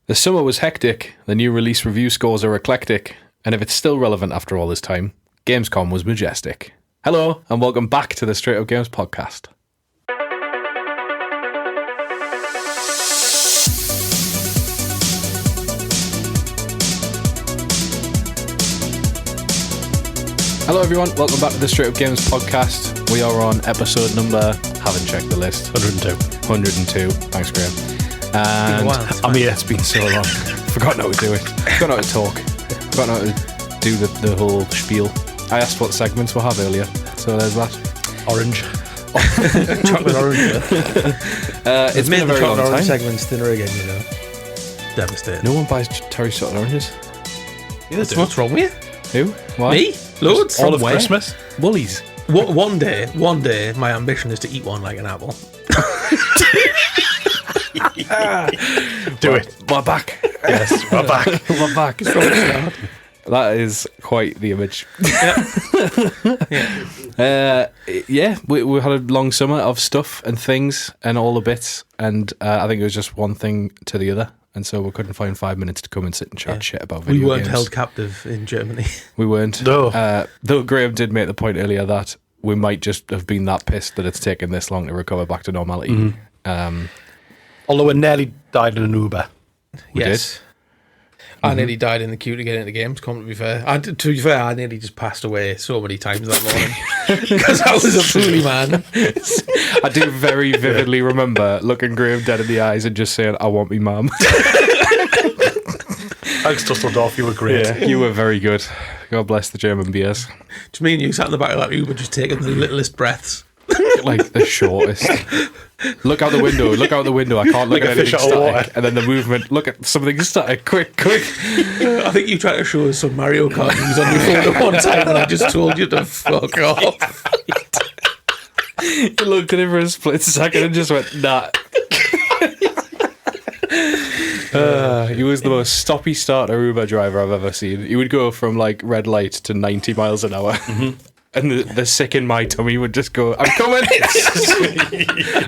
The summer was hectic, the new release review scores are eclectic, and if it's still relevant after all this time, Gamescom was majestic. Hello, and welcome back to the Straight Up Games podcast. Hello everyone, welcome back to the Straight Up Games podcast. We are on episode number, haven't checked the list. 102. Thanks, Graham. And I'm here. It's been so long. Forgotten how to do it. Forgotten how to talk. Forgotten how to do the whole spiel. I asked what segments we'll have earlier, so there's that. Orange. Chocolate orange. It's been a very long time. Segments thinner again, you know. Devastating. No one buys Terry chocolate oranges. Yeah, what's wrong with Who? Why? you? Me? Loads. All of Christmas? Woolies. One day, my ambition is to eat one like an apple. Do it. We're back. Yes, we're back. We're back. It's from the start. That is quite the image. We had a long summer of stuff and things and all the bits, and I think it was just one thing to the other, and so we couldn't find 5 minutes to come and sit and chat shit about video games. We weren't held captive in Germany. We weren't. No. Though Graham did make the point earlier that we might just have been that pissed that it's taken this long to recover back to normality. Mm-hmm. Although we nearly died in an Uber. We did. I nearly died in the queue to get into Gamescom, to be fair. To be fair, I nearly just passed away so many times that morning because I was a fool, man. I do very vividly remember looking Graham dead in the eyes and just saying, I want me mum. Thanks, Dusseldorf, you were great. Yeah, you were very good. God bless the German beers. Just me and you sat in the back of that Uber just taking the littlest breaths. Like the shortest. Look out the window. I can't look like at anything static. And then the movement. Look at something static. Quick. I think you tried to show us some Mario Kart games on your phone at one time, and I just told you to fuck off. You looked at him for a split second and just went, nah. He was the most stoppy starter Uber driver I've ever seen. He would go from like red light to 90 miles an hour. Mm-hmm. And the sick in my tummy would just go, I'm coming.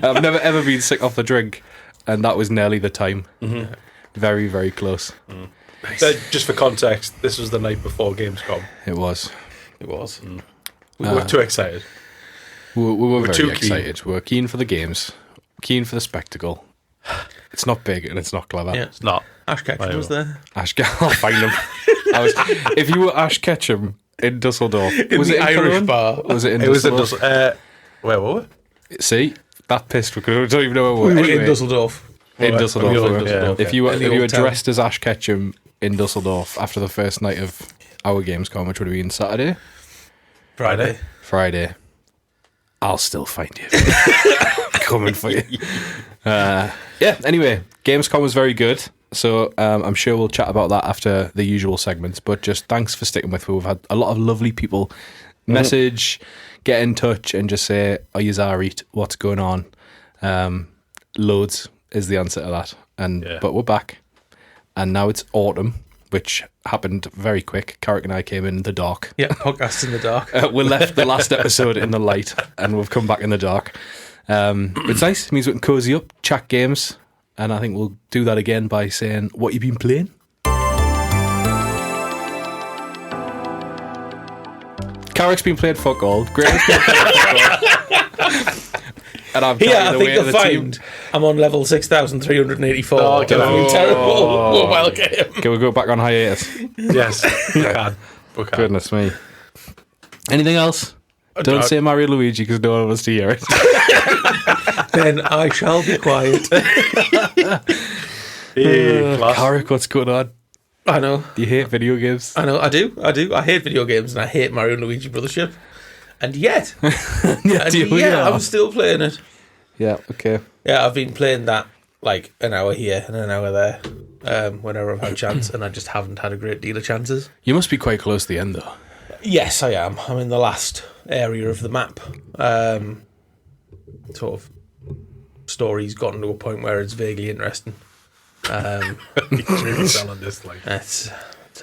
I've never ever been sick off the drink, and that was nearly the time. Mm-hmm. Very, very close. Mm. Nice. Just for context, this was the night before Gamescom. It was. Mm. We were too excited. We were very too excited. We were keen for the games, keen for the spectacle. It's not big and it's not clever. Yeah, it's not. Ash Ketchum was there. I'll find him. If you were Ash Ketchum in Dusseldorf, was it Irish Cologne? bar? Was it in It Dusseldorf? was in Dusseldorf. Where were we? See, that pissed. We don't even know where we were. Anyway, in Dusseldorf. In Dusseldorf. Yeah, If you were town. dressed as Ash Ketchum in Dusseldorf after the first night of our Gamescom, which would have been Saturday, Friday, I'll still find you. Coming for you. Anyway, Gamescom was very good. So I'm sure we'll chat about that after the usual segments. But just thanks for sticking with me. We've had a lot of lovely people message, get in touch, and just say, "Are you alright? What's going on?" Loads is the answer to that. But we're back, and now it's autumn, which happened very quick. Carrick and I came in the dark. Yeah, podcast in the dark. We left the last episode in the light, and we've come back in the dark. It's nice. It means we can cozy up, chat games. And I think we'll do that again by saying, what you been playing? Carrick's been playing fuck all. Graham's been playing fuck all. And I'm I think you'll find I'm on level 6,384. Oh, terrible mobile game. Can we go back on hiatus? Yes, we can. Goodness me. Anything else? Don't say Mario Luigi because no one wants to hear it. Then I shall be quiet. Carrick, what's going on? I know. Do you hate video games? I know, I do. I hate video games and I hate Mario and Luigi Brothership. And yet, I'm still playing it. Yeah, okay. Yeah, I've been playing that like an hour here and an hour there whenever I've had a chance, and I just haven't had a great deal of chances. You must be quite close to the end, though. Yes, I am. I'm in the last area of the map. Sort of story's gotten to a point where it's vaguely interesting. He's really selling this. Like, it's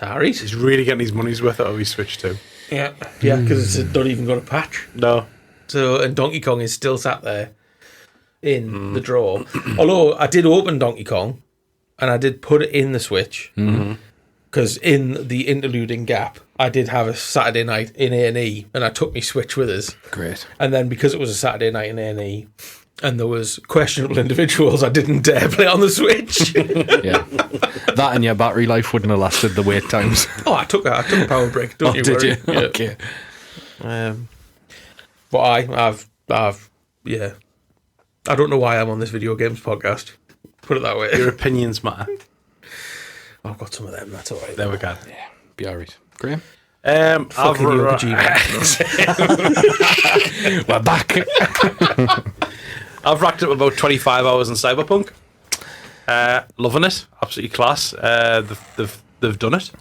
alright. He's really getting his money's worth out of his Switch too. Yeah, because it's not even got a patch. No. So, and Donkey Kong is still sat there in the drawer. Although I did open Donkey Kong and I did put it in the Switch because in the interluding gap, I did have a Saturday night in A&E, and I took my Switch with us. Great. And then because it was a Saturday night in A&E, and there was questionable individuals, I didn't dare play on the Switch. Yeah. That and your battery life wouldn't have lasted the wait times. Oh, I took a power break. Don't you did worry. you? Yeah. Okay. But I've yeah. I don't know why I'm on this video games podcast. Put it that way. Your opinions matter. I've got some of them. That's all right. There we go. Yeah. Be alright. Graham? I've Fucking Yoga G, We're back. I've racked up about 25 hours in Cyberpunk. Loving it. Absolutely class. They've done it.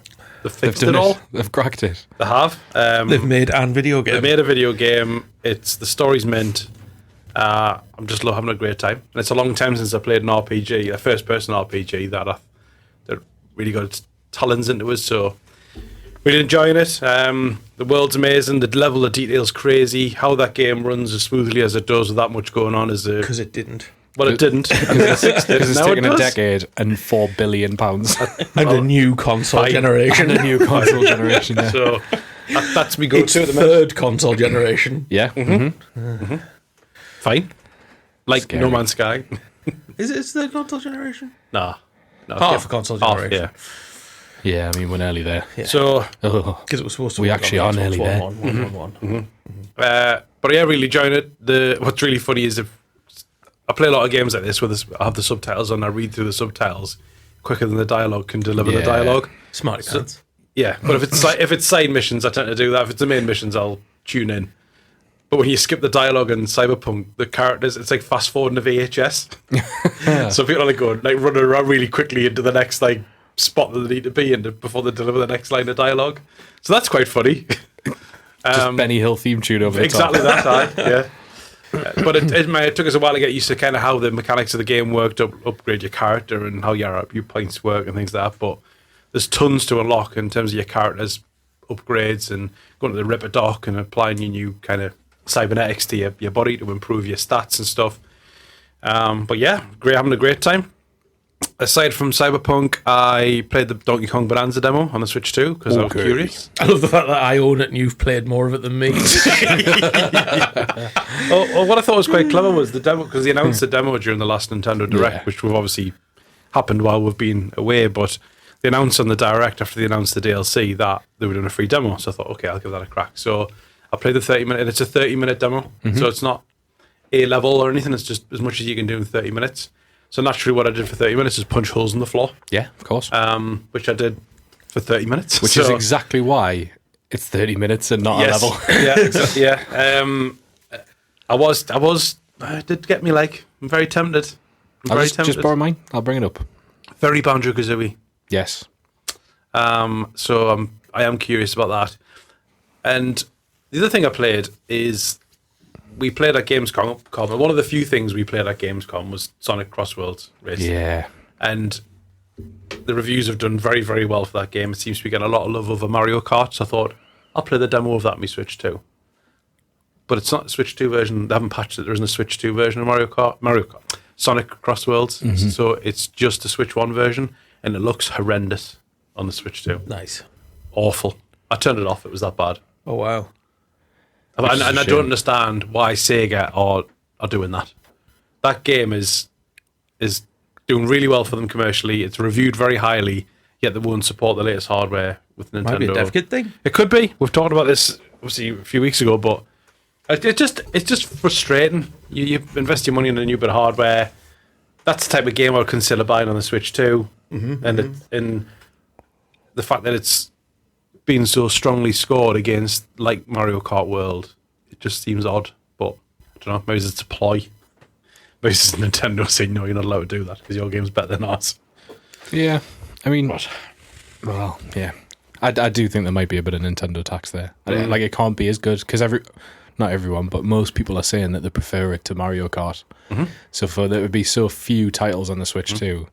They've fixed it all. They've cracked it. They have. They've made an video game. They made a video game. The story's mint. I'm just having a great time. And it's a long time since I played an RPG, a first-person RPG that really got talents into it. So really enjoying it. The world's amazing. The level of detail's crazy. How that game runs as smoothly as it does with that much going on is because it didn't. Well, it didn't. Because it's Now taken it a does. decade and £4 billion. And a new console Fine. generation. And a new console generation. Yeah. So that's me It's go-to at the minute. third console generation. Yeah. Fine. Like Scary. No Man's Sky. Is it third console generation? No. Half a console Half, generation. yeah. Yeah, I mean, we're nearly there. Yeah. So, Oh. Because it was supposed to We work actually on are the nearly Xbox there. One. but yeah, really enjoying it. What's really funny is if I play a lot of games like this where I have the subtitles on, I read through the subtitles quicker than the dialogue can deliver the Yeah. dialogue. Smarty pants. Yeah, but if it's side missions, I tend to do that. If it's the main missions, I'll tune in. But when you skip the dialogue in Cyberpunk, the characters, it's like fast forwarding a VHS. So people are like running around really quickly into the next spot that they need to be in before they deliver the next line of dialogue. So that's quite funny. Just Benny Hill theme tune over Exactly the top. that, yeah. But it took us a while to get used to kind of how the mechanics of the game worked, upgrade your character and how your points work and things like that. But there's tons to unlock in terms of your character's upgrades and going to the Ripper Dock and applying your new kind of cybernetics to your body to improve your stats and stuff. But yeah, having a great time. Aside from Cyberpunk, I played the Donkey Kong Bonanza demo on the Switch too because I was Okay. curious. I love the fact that I own it and you've played more of it than me. What I thought was quite clever was the demo, because they announced the demo during the last Nintendo Direct, Yeah. which we've obviously happened while we've been away, but they announced on the Direct after they announced the DLC that they were doing a free demo. So I thought, okay, I'll give that a crack. So I played the 30-minute, and it's a 30-minute demo, so it's not A level or anything. It's just as much as you can do in 30 minutes. So naturally, what I did for 30 minutes is punch holes in the floor, Yeah, of course. which I did for 30 minutes. Which is exactly why it's 30 minutes and not a yes. level. Yeah, exactly. Yeah. It did get me I'm very tempted. I'm very tempted. Just borrow mine. I'll bring it up. Very Banjo-Kazooie. Yes. So I am curious about that. And the other thing I played is we played at Gamescom. And one of the few things we played at Gamescom was Sonic Crossworlds Race. Yeah. And the reviews have done very, very well for that game. It seems to be getting a lot of love over Mario Kart. So I thought, I'll play the demo of that on my Switch 2. But it's not a Switch 2 version. They haven't patched it. There isn't a Switch 2 version of Mario Kart. Sonic Crossworlds. So it's just a Switch 1 version. And it looks horrendous on the Switch 2. Nice. Awful. I turned it off. It was that bad. Oh, wow. And is a I shame. don't understand why Sega are doing that. That game is doing really well for them commercially. It's reviewed very highly, yet they won't support the latest hardware with Nintendo. Might be a dev kit thing. It could be. We've talked about this obviously a few weeks ago, but it's just frustrating. You invest your money in a new bit of hardware. That's the type of game I would consider buying on the Switch too. And the fact that it's been so strongly scored against like Mario Kart World, it just seems odd. But I don't know, maybe it's a ploy. Maybe it's Nintendo saying, no, you're not allowed to do that because your game's better than ours. Yeah. I mean, well, yeah. I do think there might be a bit of Nintendo tax there. Like, it can't be as good because not everyone, but most people are saying that they prefer it to Mario Kart. So for there would be so few titles on the Switch too,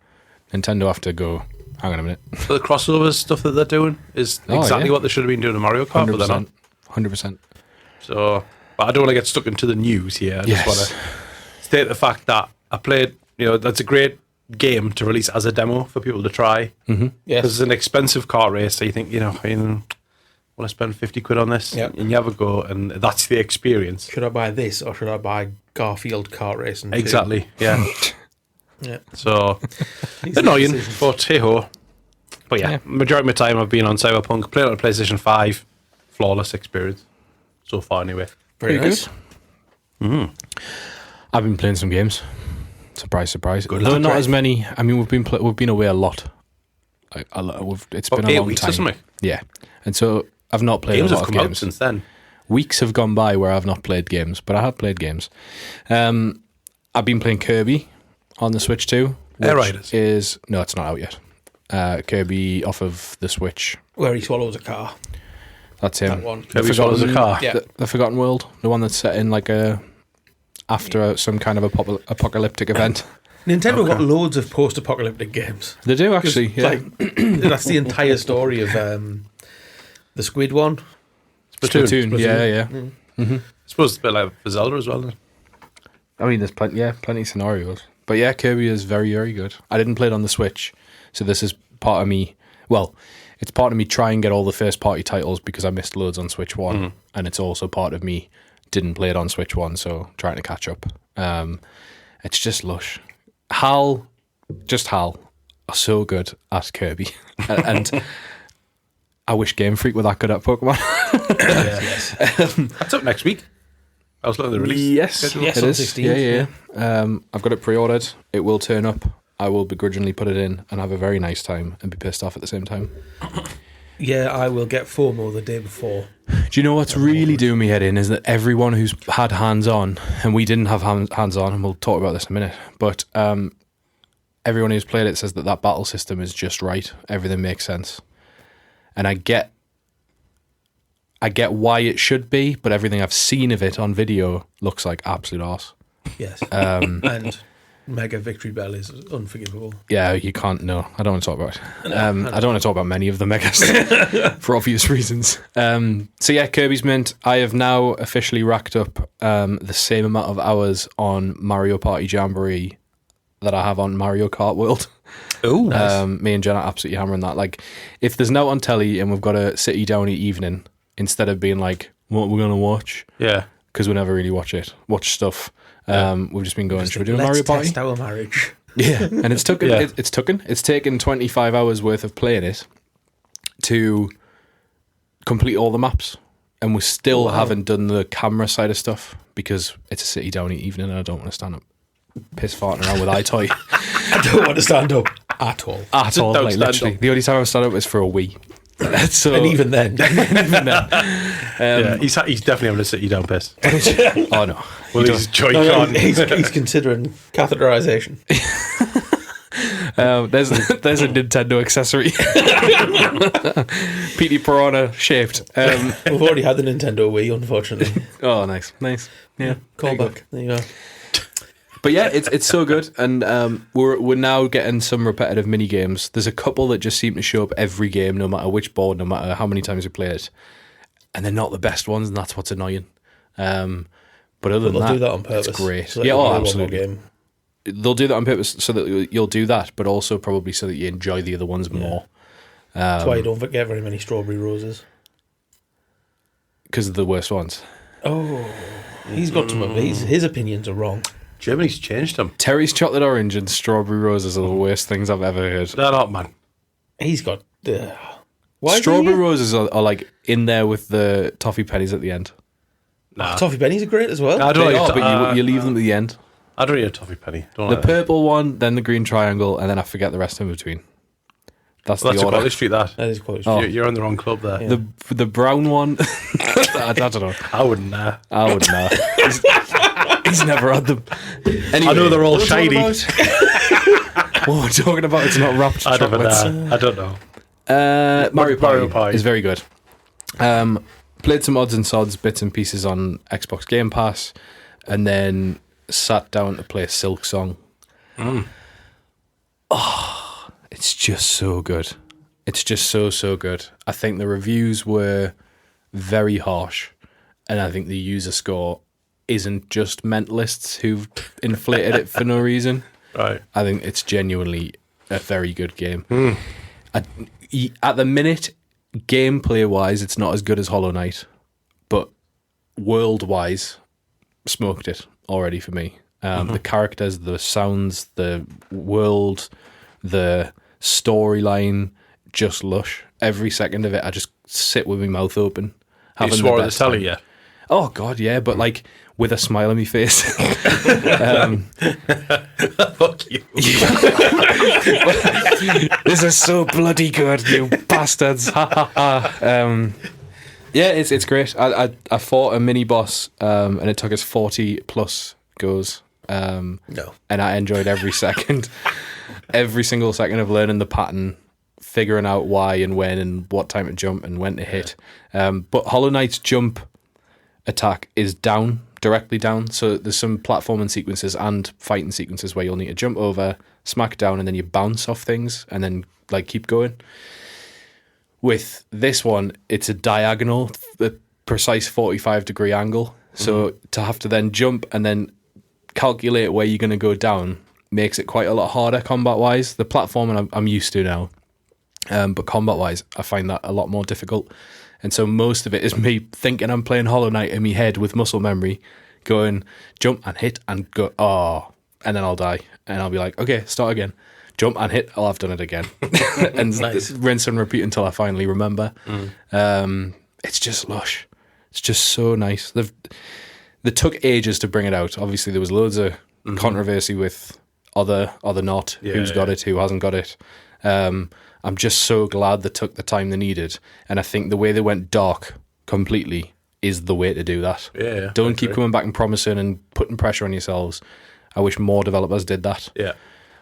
Nintendo have to go, hang on a minute. So the crossover stuff that they're doing is exactly what they should have been doing in Mario Kart, but they're not. 100%. So, but I don't want to get stuck into the news here. I just Yes. want to state the fact that I played, that's a great game to release as a demo for people to try. Yes. Because it's an expensive car race, so you think, I want to spend 50 quid on this, Yep. and you have a go, and that's the experience. Should I buy this or should I buy Garfield Kart Racing? 2? Exactly, yeah. Yeah. So, annoying, but hey-ho. But yeah, majority of my time I've been on Cyberpunk, playing on the PlayStation 5. Flawless experience. So far, anyway. Very nice. Good. I've been playing some games. Surprise, surprise. Good Though luck, not right? as many. I mean, we've been away a lot. It's been a 8 long weeks time. or something. Yeah, and so I've not played Games a have lot of come out games. since then. Weeks have gone by where I've not played games, but I have played games. I've been playing Kirby on the Switch too. Air which Riders. is no, it's not out yet. Kirby off of the Switch. Where he swallows a car. That's him. That one. Kirby swallows a car. Yeah. The Forgotten World, the one that's set in like after some kind of apocalyptic event. Nintendo got loads of post-apocalyptic games. They do actually. Yeah. Like, that's the entire story of the Squid one. Splatoon. Yeah, yeah. I suppose it's a bit like for Zelda as well. Isn't it? I mean, there's plenty of scenarios. But yeah, Kirby is very, very good. I didn't play it on the Switch, so this is part of me. Well, it's part of me trying to get all the first-party titles because I missed loads on Switch 1, and it's also part of me didn't play it on Switch 1, so trying to catch up. It's just lush. Hal are so good at Kirby, and I wish Game Freak were that good at Pokemon. Yes. That's up next week. I was looking at the release. Yes, schedule. Yes, it on is. 16th, Yeah. I've got it pre-ordered. It will turn up. I will begrudgingly put it in and have a very nice time and be pissed off at the same time. Yeah, I will get FOMO the day before. Do you know what's really doing me head in is that everyone who's had hands-on, and we didn't have hands-on, and we'll talk about this in a minute, but everyone who's played it says that battle system is just right. Everything makes sense. And I get why it should be, but everything I've seen of it on video looks like absolute arse. Yes. And Mega Victory Bell is unforgivable. Yeah, you can't. No, I don't want to talk about it. I don't want to talk about many of the megas for obvious reasons. So yeah, Kirby's Mint. I have now officially racked up the same amount of hours on Mario Party Jamboree that I have on Mario Kart World. Oh, nice. Me and Jen are absolutely hammering that. Like, if there's no on telly and we've got a city downy evening, instead of being like, what we're going to watch, Yeah. because we never really watch stuff. We've just been going, should we do a Let's Mario Party? test our marriage. Yeah, and it's taken. Yeah. It's taken 25 hours worth of playing it to complete all the maps, and we still haven't done the camera side of stuff because it's a city downy evening, and I don't want to stand up piss farting around with iToy I don't want to stand up at all. at all. Don't Like stand literally, up. the only time I stand up is for a wee. So And even then. Yeah, he's definitely having a sit you down piss. oh no, Well, he's Joy-Con. he's considering catheterization. there's a Nintendo accessory, PT Piranha shaped. We've already had the Nintendo Wii, unfortunately. Oh, nice. Yeah, there you go. Callback. There you go. But yeah, it's so good, and we're now getting some repetitive mini games. There's a couple that just seem to show up every game, no matter which board, no matter how many times you play it, and they're not the best ones, and that's what's annoying. But other than They'll that, do that on purpose. it's great. so that Yeah, you oh, play one more absolutely. game. They'll do that on purpose so that you'll do that, but also probably so that you enjoy the other ones more That's why you don't get very many strawberry roses. because of the worst ones. Oh, he's got some of these. His opinions are wrong. Germany's changed him. Terry's chocolate orange and strawberry roses are the worst things I've ever heard. They're not, man. He's got. Why Strawberry roses are like in there with the toffee pennies at the end. Nah. Toffee pennies are great as well. I don't They like are, but you leave them at the end. I don't eat a toffee penny. Don't The like that. purple one, then the green triangle, and then I forget the rest in between. That's Well, that's the a order. quality street, that. That is quite. Oh. You're on the wrong club there. Yeah. The brown one, I don't know. I wouldn't know. I wouldn't know. He's never had them. Anyway, I know they're all what we're talking shiny. about- what we're talking about, it's not wrapped I don't chocolates. know. I don't know. Mario Mario Party Party. is very good. Played some odds and sods, bits and pieces on Xbox Game Pass, and then sat down to play Silk Song. Oh, it's just so good. It's just so good. I think the reviews were very harsh, and I think the user score isn't just mentalists who've inflated it for no reason. Right. I think it's genuinely a very good game. At the minute, gameplay-wise, it's not as good as Hollow Knight, but world-wise, smoked it already for me. The characters, the sounds, the world, the storyline, just lush. Every second of it, I just sit with my mouth open. You swore at the telly, yeah? Oh, God, yeah, but like with a smile on my face. Fuck you. This is so bloody good, you bastards. Ha ha ha. Yeah, it's great. I fought a mini boss, and it took us 40 plus goes. No. And I enjoyed every second. Every single second of learning the pattern, figuring out why and when and what time to jump and when to hit. But Hollow Knight's jump attack is down, directly down. So there's some platforming sequences and fighting sequences where you'll need to jump over, smack down, and then you bounce off things and then like keep going. With this one, it's a diagonal, the precise 45-degree angle. So to have to then jump and then calculate where you're going to go down makes it quite a lot harder combat-wise. The platforming I'm used to now. But combat-wise, I find that a lot more difficult. And so most of it is me thinking I'm playing Hollow Knight in my head with muscle memory, going jump and hit and go, and then I'll die. And I'll be like, okay, start again. Jump and hit, I've done it again. And rinse and repeat until I finally remember. It's just lush. It's just so nice. They took ages to bring it out. Obviously, there was loads of controversy with other not, who's got it, who hasn't got it. I'm just so glad they took the time they needed. And I think the way they went dark completely is the way to do that. Yeah, Don't keep coming back and promising and putting pressure on yourselves. I wish more developers did that. Yeah.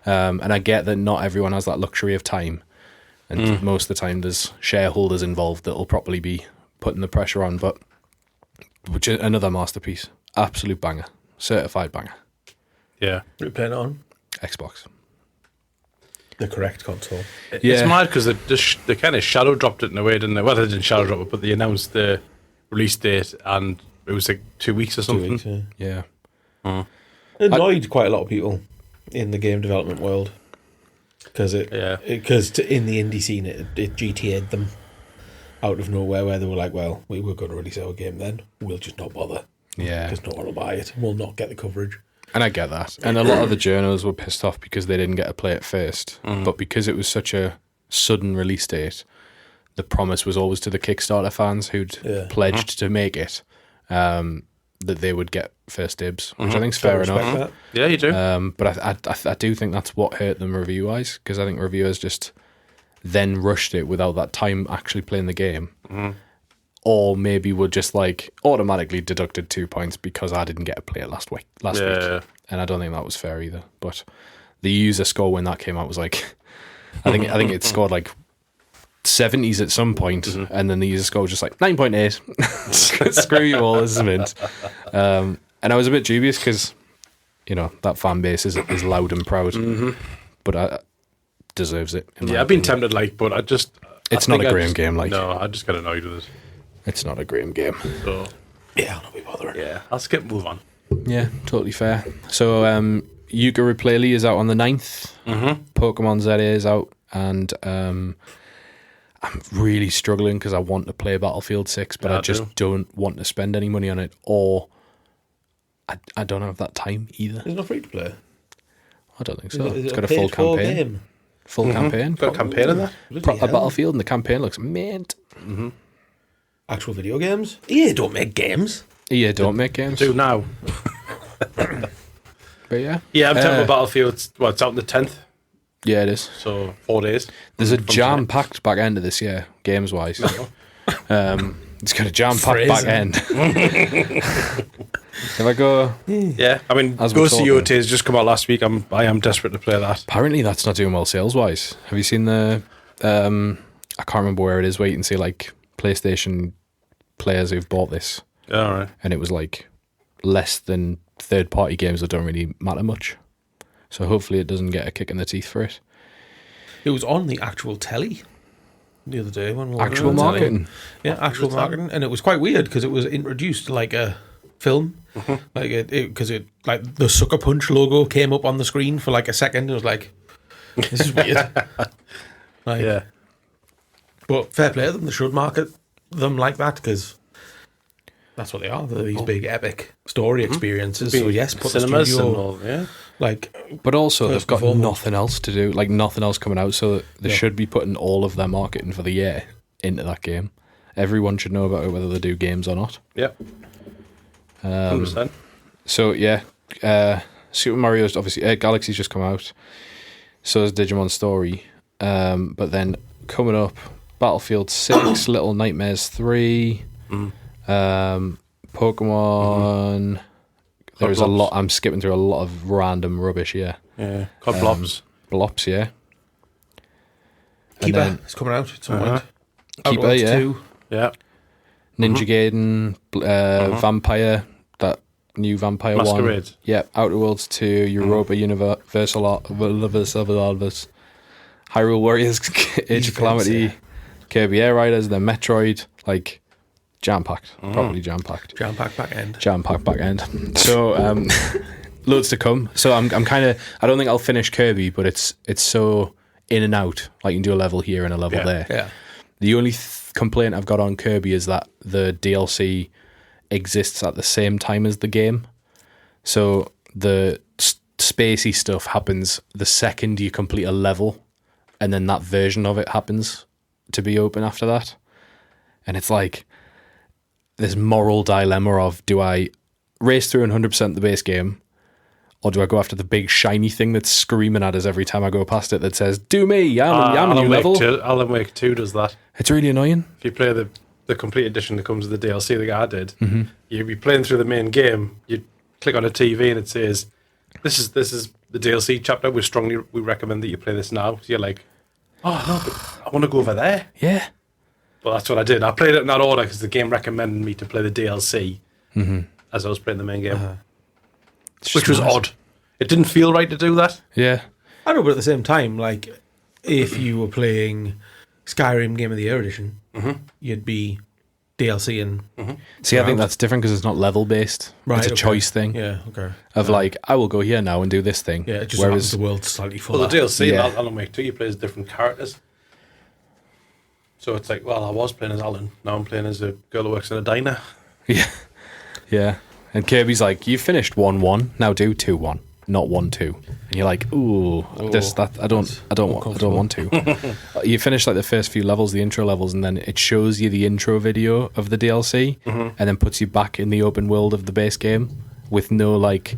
And I get that not everyone has that luxury of time. And most of the time there's shareholders involved that will probably be putting the pressure on. But which is another masterpiece. Absolute banger. Certified banger. Yeah. What are you playing it on? Xbox. The correct console. It's mad because they kind of shadow dropped it in a way, didn't they? Well, they didn't shadow drop it, but they announced the release date and it was like 2 weeks or something. 2 weeks, Yeah. It annoyed quite a lot of people in the game development world because in the indie scene it GTA'd them out of nowhere, where they were like, well, we were going to release our game then, we'll just not bother. Yeah. Because no one will buy it. We'll not get the coverage. And I get that. And a lot of the journals were pissed off because they didn't get to play it first. But because it was such a sudden release date, the promise was always to the Kickstarter fans who'd pledged to make it, that they would get first dibs, which I think is fair enough. That. Yeah, you do. But I do think that's what hurt them review-wise, because I think reviewers just then rushed it without that time actually playing the game. Or maybe were just like automatically deducted 2 points because I didn't get to play it last week. And I don't think that was fair either. But the user score when that came out was like, I think it scored like 70s at some point, and then the user score was just like 9.8. Screw you all, this is mint. And I was a bit dubious because, you know, that fan base is loud and proud, but I deserves it. I've been tempted, but it's not a Graham game. No, I just got annoyed with it. It's not a Graham game. So Yeah, I'll not be bothering. yeah, I'll move on. Yeah, totally fair. So Yooka-Laylee is out on the 9th. Pokemon ZA is out, and I'm really struggling because I want to play Battlefield 6, but I just don't want to spend any money on it, or I don't have that time either. Is it not free to play? I don't think so. Is It's it got a full campaign. Game? Full campaign. Got a campaign in that? Proper Battlefield, and the campaign looks mint. Actual video games? EA don't make games. EA don't make games. Do now. But yeah. Yeah, I'm tempted with Battlefield. It's out on the 10th, Yeah, it is. so 4 days. There's a jam-packed back end of this year, games-wise. It's got a jam-packed back end. If I go... Yeah, I mean, As we're Ghost of talking. Yota has just come out last week. I am desperate to play that. Apparently that's not doing well sales-wise. Have you seen the... I can't remember where it is, where you can see, like, PlayStation players who've bought this. All right. And it was, like, less than third-party games that don't really matter much. So hopefully it doesn't get a kick in the teeth for it. It was on the actual telly the other day. When we were Actual on telly. marketing. Yeah, actual marketing. And it was quite weird because it was introduced like a film. Like because it like the Sucker Punch logo came up on the screen for like a second. It was like, this is weird. Like, Yeah. But fair play to them. They should market them like that because that's what they are. They're these big epic story experiences. So yes, put cinemas the studio, and all, yeah. like, But also, they've got foremost. nothing else to do, like nothing else coming out, so they should be putting all of their marketing for the year into that game. Everyone should know about it, whether they do games or not. Yeah. 100%. So, yeah, Super Mario's obviously, Galaxy's just come out, so is Digimon Story, but then coming up, Battlefield 6, Little Nightmares 3, Pokemon... There's a lot. I'm skipping through a lot of random rubbish here. Yeah. Cod Blops. Blops, yeah. Keeper is coming out at some point. Keeper, Outworlds yeah. 2. Yeah. Ninja Gaiden, Vampire, that new Vampire Masquerade. one. Yeah, Outer Worlds 2, Europa Universal, Hyrule Warriors, Age of Calamity, Kirby Air Riders, then Metroid, like jam-packed, properly jam-packed. Jam-packed back end. Jam-packed back end. So, loads to come. So I'm kind of, I don't think I'll finish Kirby, but it's so in and out. Like you can do a level here and a level there. Yeah. The only complaint I've got on Kirby is that the DLC exists at the same time as the game. So the spacey stuff happens the second you complete a level, and then that version of it happens to be open after that. And it's like this moral dilemma of, do I race through 100% the base game, or do I go after the big shiny thing that's screaming at us every time I go past it that says, do me, I'm a new level? Alan Wake 2 does that. It's really annoying. If you play the complete edition that comes with the DLC, the guy did, you'd be playing through the main game, you'd click on a TV and it says, this is the DLC chapter, we recommend that you play this now. So you're like, oh no, but I want to go over there. Yeah. Well, that's what I did. I played it in that order because the game recommended me to play the DLC as I was playing the main game, which was odd. It didn't feel right to do that. Yeah. I know, but at the same time, like, if you were playing Skyrim Game of the Year edition, you'd be DLC and... See, I think that's different because it's not level based. Right, It's a okay. choice thing. Yeah, okay. Of like, I will go here now and do this thing. Yeah, it just happens the world's slightly fuller. Well, the DLC Yeah. in Alan Wake 2, you play as different characters. So it's like, well, I was playing as Alan. Now I'm playing as a girl who works in a diner. Yeah. Yeah. And Kirby's like, you finished 1-1, now do 2-1, not 1-2. And you're like, ooh, I don't want to. You finish like the first few levels, the intro levels, and then it shows you the intro video of the DLC, and then puts you back in the open world of the base game with no like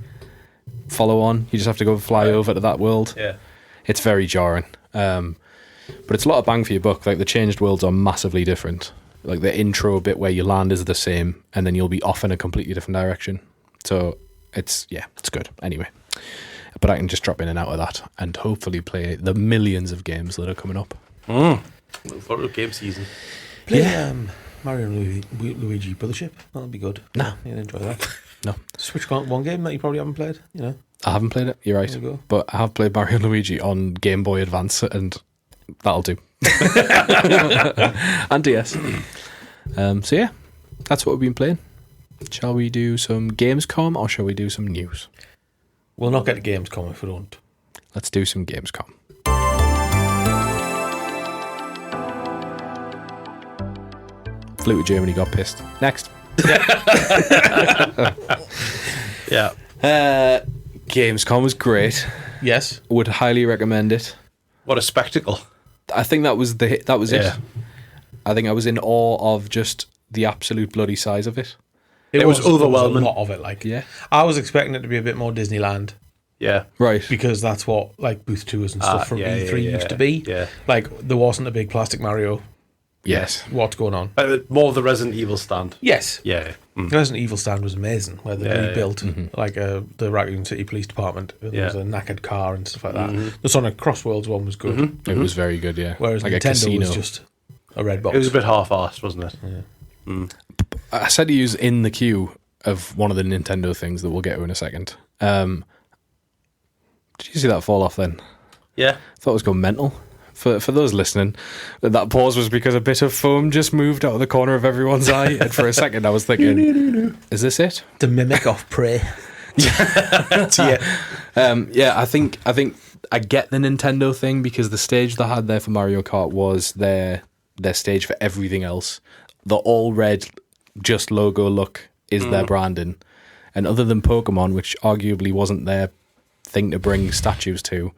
follow on. You just have to go fly over to that world. Yeah. It's very jarring. But it's a lot of bang for your buck. Like the changed worlds are massively different. Like the intro bit where you land is the same, and then you'll be off in a completely different direction. So it's good. Anyway, but I can just drop in and out of that, and hopefully play the millions of games that are coming up. Look forward to game season. Play Mario and Luigi Brothership. That'll be good. No. You'll enjoy that. No, Switch one game that you probably haven't played, you know. I haven't played it. You're right, There you go. but I have played Mario and Luigi on Game Boy Advance, and that'll do. And DS. So yeah, that's what we've been playing. Shall we do some Gamescom or shall we do some news? We'll not get to Gamescom if we don't. Let's do some Gamescom. Flew to Germany, got pissed. Next. Yeah. Gamescom was great. Yes. Would highly recommend it. What a spectacle. I think that was it. Yeah. I think I was in awe of just the absolute bloody size of it. It was overwhelming. There was a lot of it. Like, Yeah. I was expecting it to be a bit more Disneyland Yeah. Right. because that's what like booth tours and stuff from yeah, E3 yeah, used to be. yeah. Like there wasn't a big plastic Mario. Yes. What's going on? More of the Resident Evil stand. Yes. Yeah. Resident Evil stand was amazing, where they Yeah, rebuilt like the Raccoon City Police Department. There was a knackered car and stuff like that. The Sonic Crossworlds one was good, It was very good, yeah. whereas like a Nintendo casino. was just a red box. It was a bit half-assed, wasn't it? I said to use in the queue of one of the Nintendo things that we'll get to in a second. Did you see that fall off then? Yeah. I thought it was going mental. for those listening, that pause was because a bit of foam just moved out of the corner of everyone's eye, and for a second I was thinking, is this it? The mimic of prey. I think I get the Nintendo thing, because the stage they had there for Mario Kart was their stage for everything else. The all red, just logo look is their branding, and other than Pokemon, which arguably wasn't their thing to bring statues to,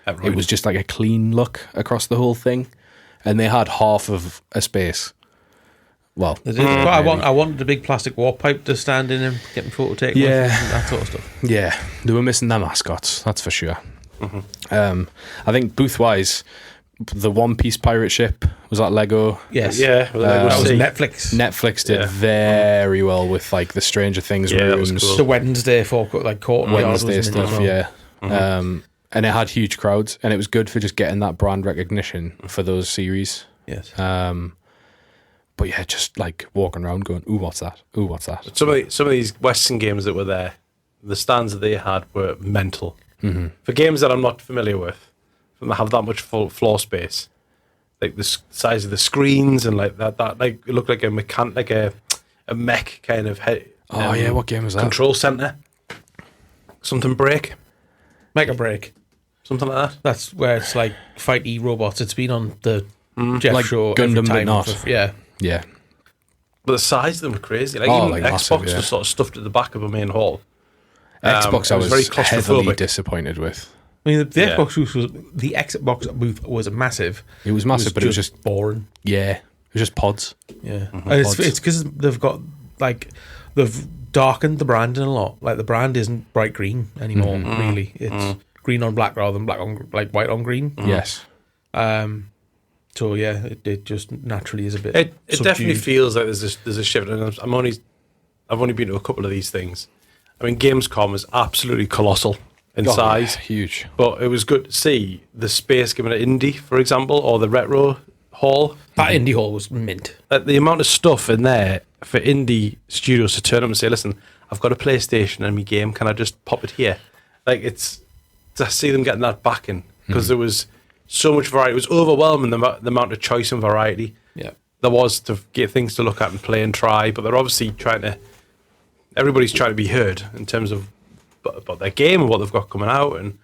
it was just like a clean look across the whole thing, and they had half of a space. Well, I wanted a big plastic warp pipe to stand in and get my photo taken with, and that sort of stuff. Yeah, they were missing their mascots, that's for sure. I think booth-wise, the One Piece pirate ship, was that Lego? Yes. Yeah, that was Netflix. Netflix did very well with like the Stranger Things rooms. That was cool. The Wednesday Wednesday stuff, yeah. And it had huge crowds, and it was good for just getting that brand recognition for those series. Yes. But yeah, just like walking around going, ooh, what's that? Ooh, what's that? Some of these Western games that were there, the stands that they had were mental. For games that I'm not familiar with, and they have that much floor space, like the size of the screens and like that like it looked like a mech kind of head. What game was that? Control center. Something break. Mega Break. Something like that. That's where it's like fighty robots. It's been on the Jeff like show. Gundam, every time but not. Yeah. But the size of them were crazy. Like Oh, even like Xbox massive, yeah. was sort of stuffed at the back of a main hall. Xbox I it was was very heavily claustrophobic. disappointed with. I mean, the Xbox booth was massive. It was massive, but it was just boring. Yeah, it was just pods. Yeah, and it's because they've darkened the branding a lot. Like the brand isn't bright green anymore. Really, it's green on black rather than black on white on green. Yes. So yeah, it just naturally is a bit. It subdued. definitely feels like there's a shift, and I've only been to a couple of these things. I mean, Gamescom is absolutely colossal in size, huge. but it was good to see the space given at Indie, for example, or the Retro Hall. That indie hall was mint. The amount of stuff in there for indie studios to turn up and say, "Listen, I've got a PlayStation and my game. Can I just pop it here?" Like it's to see them getting that backing, because there was so much variety. It was overwhelming the amount of choice and variety there was to get things to look at and play and try. But they're obviously everybody's trying to be heard in terms of about their game and what they've got coming out. And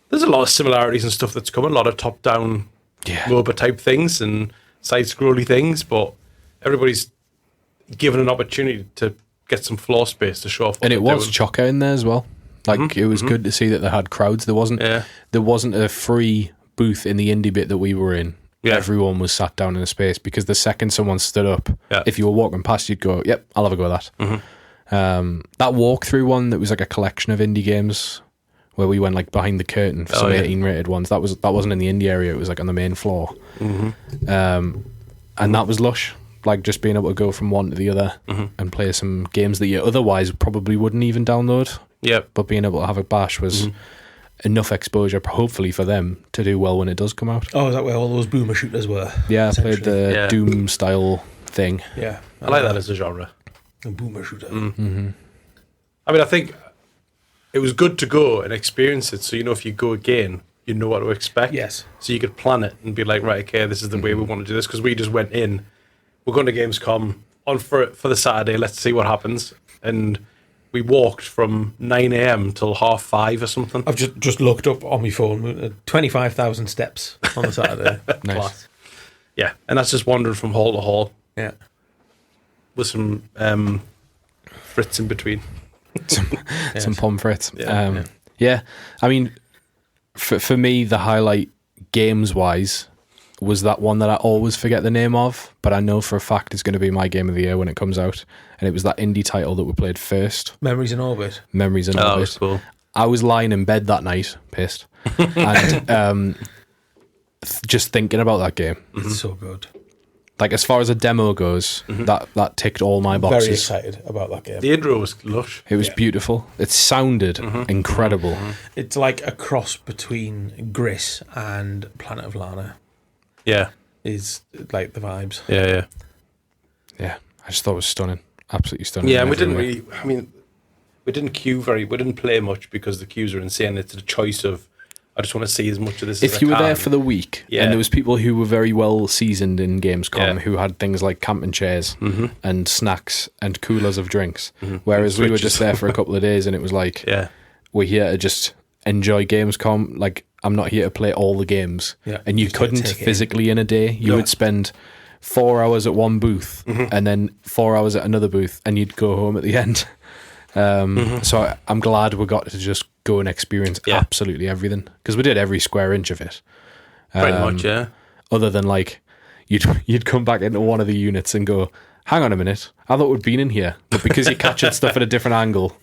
there's a lot of similarities and stuff that's coming. A lot of top-down MOBA type things and side-scrolly things, but everybody's given an opportunity to get some floor space to show off what And it they're was doing. chocker in there as well. Like it was good to see that they had crowds. There wasn't a free booth in the indie bit that we were in. Yeah. Everyone was sat down in a space, because the second someone stood up, if you were walking past, you'd go, "Yep, I'll have a go at that." That walkthrough one that was like a collection of indie games, where we went like behind the curtain for some 18 rated ones. That wasn't in the indie area. It was like on the main floor, and that was lush. Like just being able to go from one to the other and play some games that you otherwise probably wouldn't even download. Yep. But being able to have a bash was enough exposure, hopefully, for them to do well when it does come out. Oh, is that where all those boomer shooters were? Yeah, I played the Yeah. Doom style thing. Yeah, I like that as a genre. a boomer shooter. I mean, I think it was good to go and experience it, so you know if you go again, you know what to expect. Yes. So you could plan it and be like, right, okay, this is the way we want to do this, because we just went in. We're going to Gamescom on for the Saturday. Let's see what happens. And we walked from 9 a.m. till 5:30 or something. I've just looked up on my phone. 25,000 steps on the Saturday. Nice. Class. Yeah, and that's just wandering from hall to hall Yeah. with some Fritz in between. Some pommes frites. Yeah. Yeah. I mean, for me, the highlight games-wise was that one that I always forget the name of, but I know for a fact it's going to be my game of the year when it comes out. And it was that indie title that we played first, Memories in Orbit. Memories in Oh, that Orbit. was cool. I was lying in bed that night, pissed, and just thinking about that game. It's so good. Like, as far as a demo goes, that ticked all my Very boxes. excited about that game. The intro was lush. It was beautiful. It sounded incredible. It's like a cross between Gris and Planet of Lana. Yeah. Is like the vibes. Yeah. Yeah, I just thought it was stunning. Absolutely stunning. Yeah, in and we every didn't way. really. I mean, we didn't play much because the queues are insane. It's a choice of I just want to see as much of this If as you I were can. there for the week, and there was people who were very well seasoned in Gamescom who had things like camping chairs and snacks and coolers of drinks, whereas we were just there for a couple of days and it was like, we're here to just enjoy Gamescom. Like, I'm not here to play all the games. Yeah, and you just couldn't take it physically in a day. You would spend 4 hours at one booth and then 4 hours at another booth, and you'd go home at the end. So I'm glad we got to just go and experience absolutely everything, because we did every square inch of it. Pretty much, yeah. Other than like you'd come back into one of the units and go, hang on a minute, I thought we'd been in here, but because you're catching stuff at a different angle,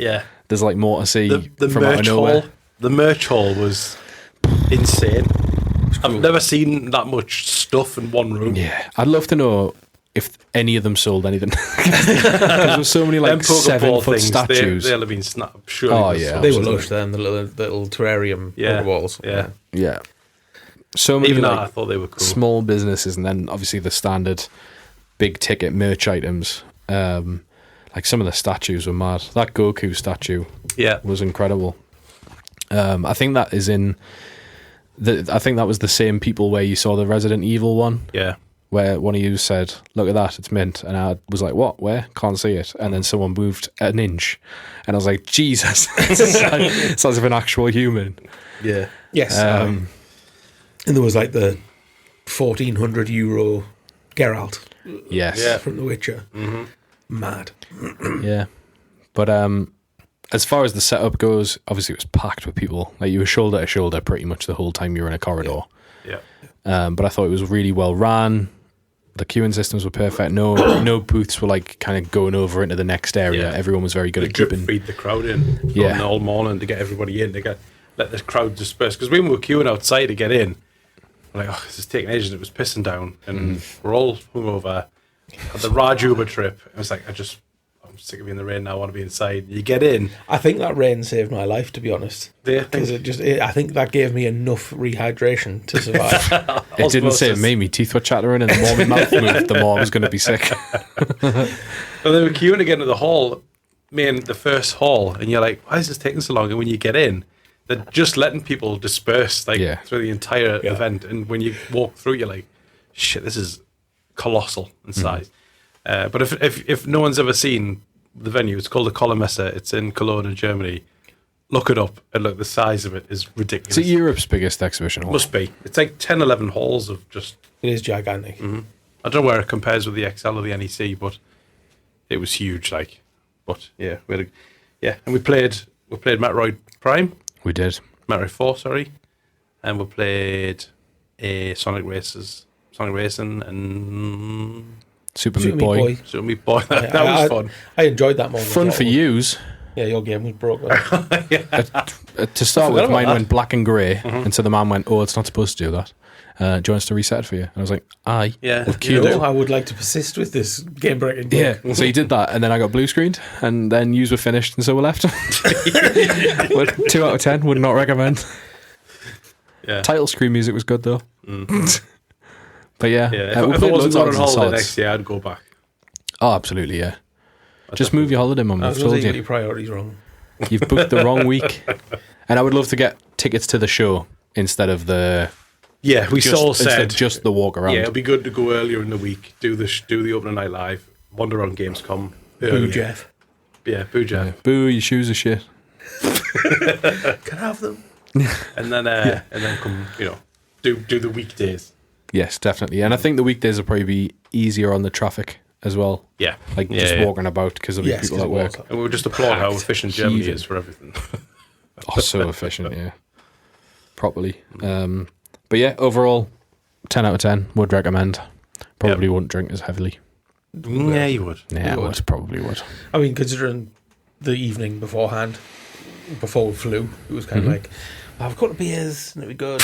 there's like more to see The from out of merch nowhere. hall. The merch hall was insane. I've never seen that much stuff in one room. Yeah, I'd love to know if any of them sold anything. There was so many like Them Pokeball 7-foot things, statues. They'll have been snapped. Sure. Oh, yeah. They were lush then, the little terrarium Pokeballs. Yeah. Yeah, so many Even like, that, I thought they were cool. small businesses, and then obviously the standard big ticket merch items. Like some of the statues were mad. That Goku statue was incredible. I think that is in I think that was the same people where you saw the Resident Evil one. Yeah. Where one of you said, look at that, it's mint. And I was like, what? Where? Can't see it. And then someone moved an inch. And I was like, Jesus. It's as if an actual human. Yeah. Yes. And there was like the €1,400 Geralt. Yes. From The Witcher. Mad. Yeah. But as far as the setup goes, obviously it was packed with people. Like, you were shoulder to shoulder pretty much the whole time you were in a corridor. Yeah. But I thought it was really well ran. The queuing systems were perfect. No booths were like kind of going over into the next area. Yeah. Everyone was very good They at drip keeping. feed the crowd in all morning to get everybody in. Let the crowd disperse. Because when we were queuing outside to get in, we're like, this is taking ages. It was pissing down. And we're all hungover. Had the Raj Uber trip. I was like, I'm sick of being in the rain now. I want to be inside. You get in. I think that rain saved my life, to be honest. Because I think that gave me enough rehydration to survive. It didn't save me. My teeth were chattering, and the more my mouth moved, the more I was going to be sick. And they were queuing again at the hall, the first hall, and you're like, why is this taking so long? And when you get in, they're just letting people disperse through the entire event. And when you walk through, you're like, shit, this is colossal in size. But if no one's ever seen the venue, it's called the Kolomesse. It's in Cologne in Germany. Look it up, and look, the size of it is ridiculous. Is it Europe's biggest exhibition hall? Must be. It's like 10, 11 halls of just... It is gigantic. I don't know where it compares with the XL or the NEC, but it was huge. But yeah, and we played Metroid Prime. We did. Metroid 4, sorry, and we played Sonic Racing and Super Meat Boy. Super Meat Boy. That was fun. I enjoyed that moment. Fun for yous. Yeah, your game was broke. To start with, mine went black and grey, and so the man went, "Oh, it's not supposed to do that. Do you want us to reset it for you?" And I was like, "Aye." Yeah. I would like to persist with this game breaking. Yeah. So he did that, and then I got blue screened, and then yous were finished, and so we left. 2 out of 10. Would not recommend. Yeah. Title screen music was good though. But yeah, If we I played wasn't loads on of holiday solids. next year, I'd go back. Oh, absolutely, yeah. Just move your holiday, mum. I I've was going told to get you. your priorities wrong. You've booked the wrong week. And I would love to get tickets to the show instead of the... Yeah, we all instead said of just the walk around. yeah, it'd be good to go earlier in the week, do the opening night live, wander around Gamescom. Boo, earlier. Jeff. Yeah, boo Jeff. Yeah. Boo, your shoes are shit. Can I have them? And then come, do the weekdays. Yes, definitely. And I think the weekdays will probably be easier on the traffic as well. Yeah. Like just walking about because there'll be people at work. And we'll just applaud how efficient Germany is for everything. Oh, so efficient, yeah. Properly. But yeah, overall, 10 out of 10. Would recommend. Probably wouldn't drink as heavily. Yeah, you would. Yeah, I would. Probably would. I mean, considering the evening beforehand, before we flew, it was kind of like, I've got couple of beers and it'll be good.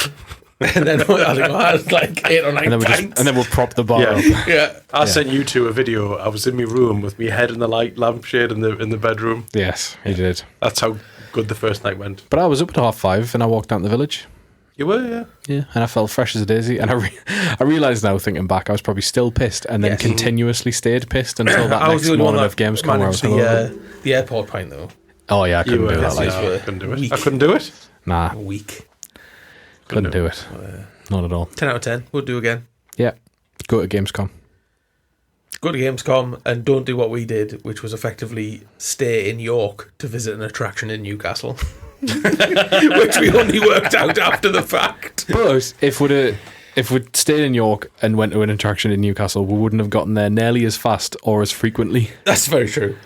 And then I think I had like 8 or 9 pints. And then we'll prop the bar up. Yeah. I sent you two a video. I was in my room with my head in the lampshade in the bedroom. Yes, he did. That's how good the first night went. But I was up at 5:30 and I walked down to the village. You were, yeah. Yeah, and I felt fresh as a daisy. And I realised now, thinking back, I was probably still pissed and then continuously stayed pissed until that next morning of Gamescom where I was the airport pint, though. Oh, yeah, I couldn't do that. I couldn't do it. I couldn't do it. Nah. A week. Couldn't do it. Not at all. 10 out of 10. Would do again. Yeah. Go to Gamescom. Go to Gamescom and don't do what we did, which was effectively stay in York to visit an attraction in Newcastle. Which we only worked out after the fact. But if we'd stayed in York and went to an attraction in Newcastle, we wouldn't have gotten there nearly as fast or as frequently. That's very true.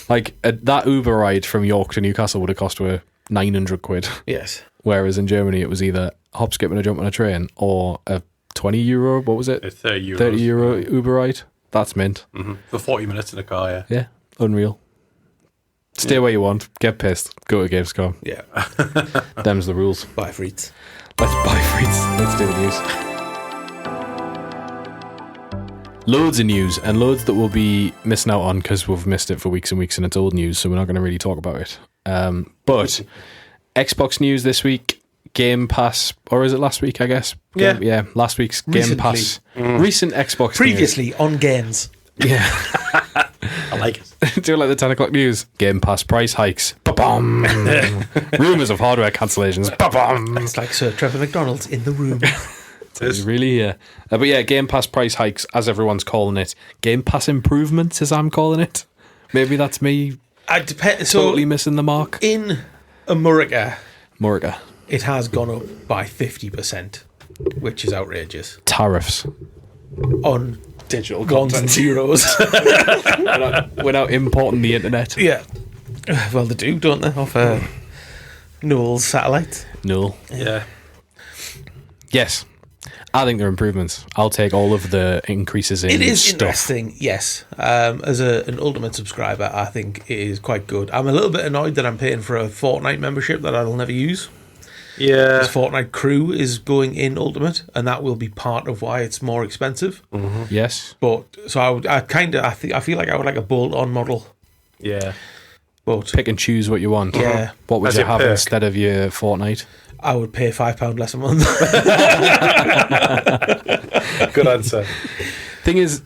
Like, that Uber ride from York to Newcastle would have cost her 900 quid. Yes. Whereas in Germany, it was either hop, skip, and a jump on a train or a €20, what was it? It's €30. €30 Uber ride. That's mint. Mm-hmm. For 40 minutes in a car, yeah. Yeah, unreal. Stay where you want, get pissed, go to Gamescom. Yeah. Them's the rules. Buy frites. Let's buy frites. Let's do the news. Loads of news, and loads that we'll be missing out on because we've missed it for weeks and weeks and it's old news, so we're not going to really talk about it. But Xbox news this week, Game Pass, or is it last week, I guess? Yeah, last week's Game Pass. Recent Xbox Previously news. on Games. Yeah. I like it. Do you like the 10 o'clock news? Game Pass price hikes. Ba-bum. Rumours of hardware cancellations. Ba-bum. It's like Sir Trevor McDonald's in the room. It's really, yeah. But yeah, Game Pass price hikes, as everyone's calling it. Game Pass improvements, as I'm calling it. Maybe that's me totally missing the mark. In America, it has gone up by 50%, which is outrageous. Tariffs. On digital ones and zeros. We're now importing the internet. Yeah. Well, they do, don't they? Off Noel's satellite. Noel. Yeah. Yes. I think they're improvements. I'll take all of the increases in stuff. It is interesting, yes. As an Ultimate subscriber, I think it is quite good. I'm a little bit annoyed that I'm paying for a Fortnite membership that I'll never use. Yeah. This Fortnite crew is going in Ultimate, and that will be part of why it's more expensive. Mm-hmm. Yes. But so I feel like I would like a bolt-on model. Yeah. But pick and choose what you want. Yeah. What would you have instead of your Fortnite? I would pay £5 less a month. Good answer. Thing is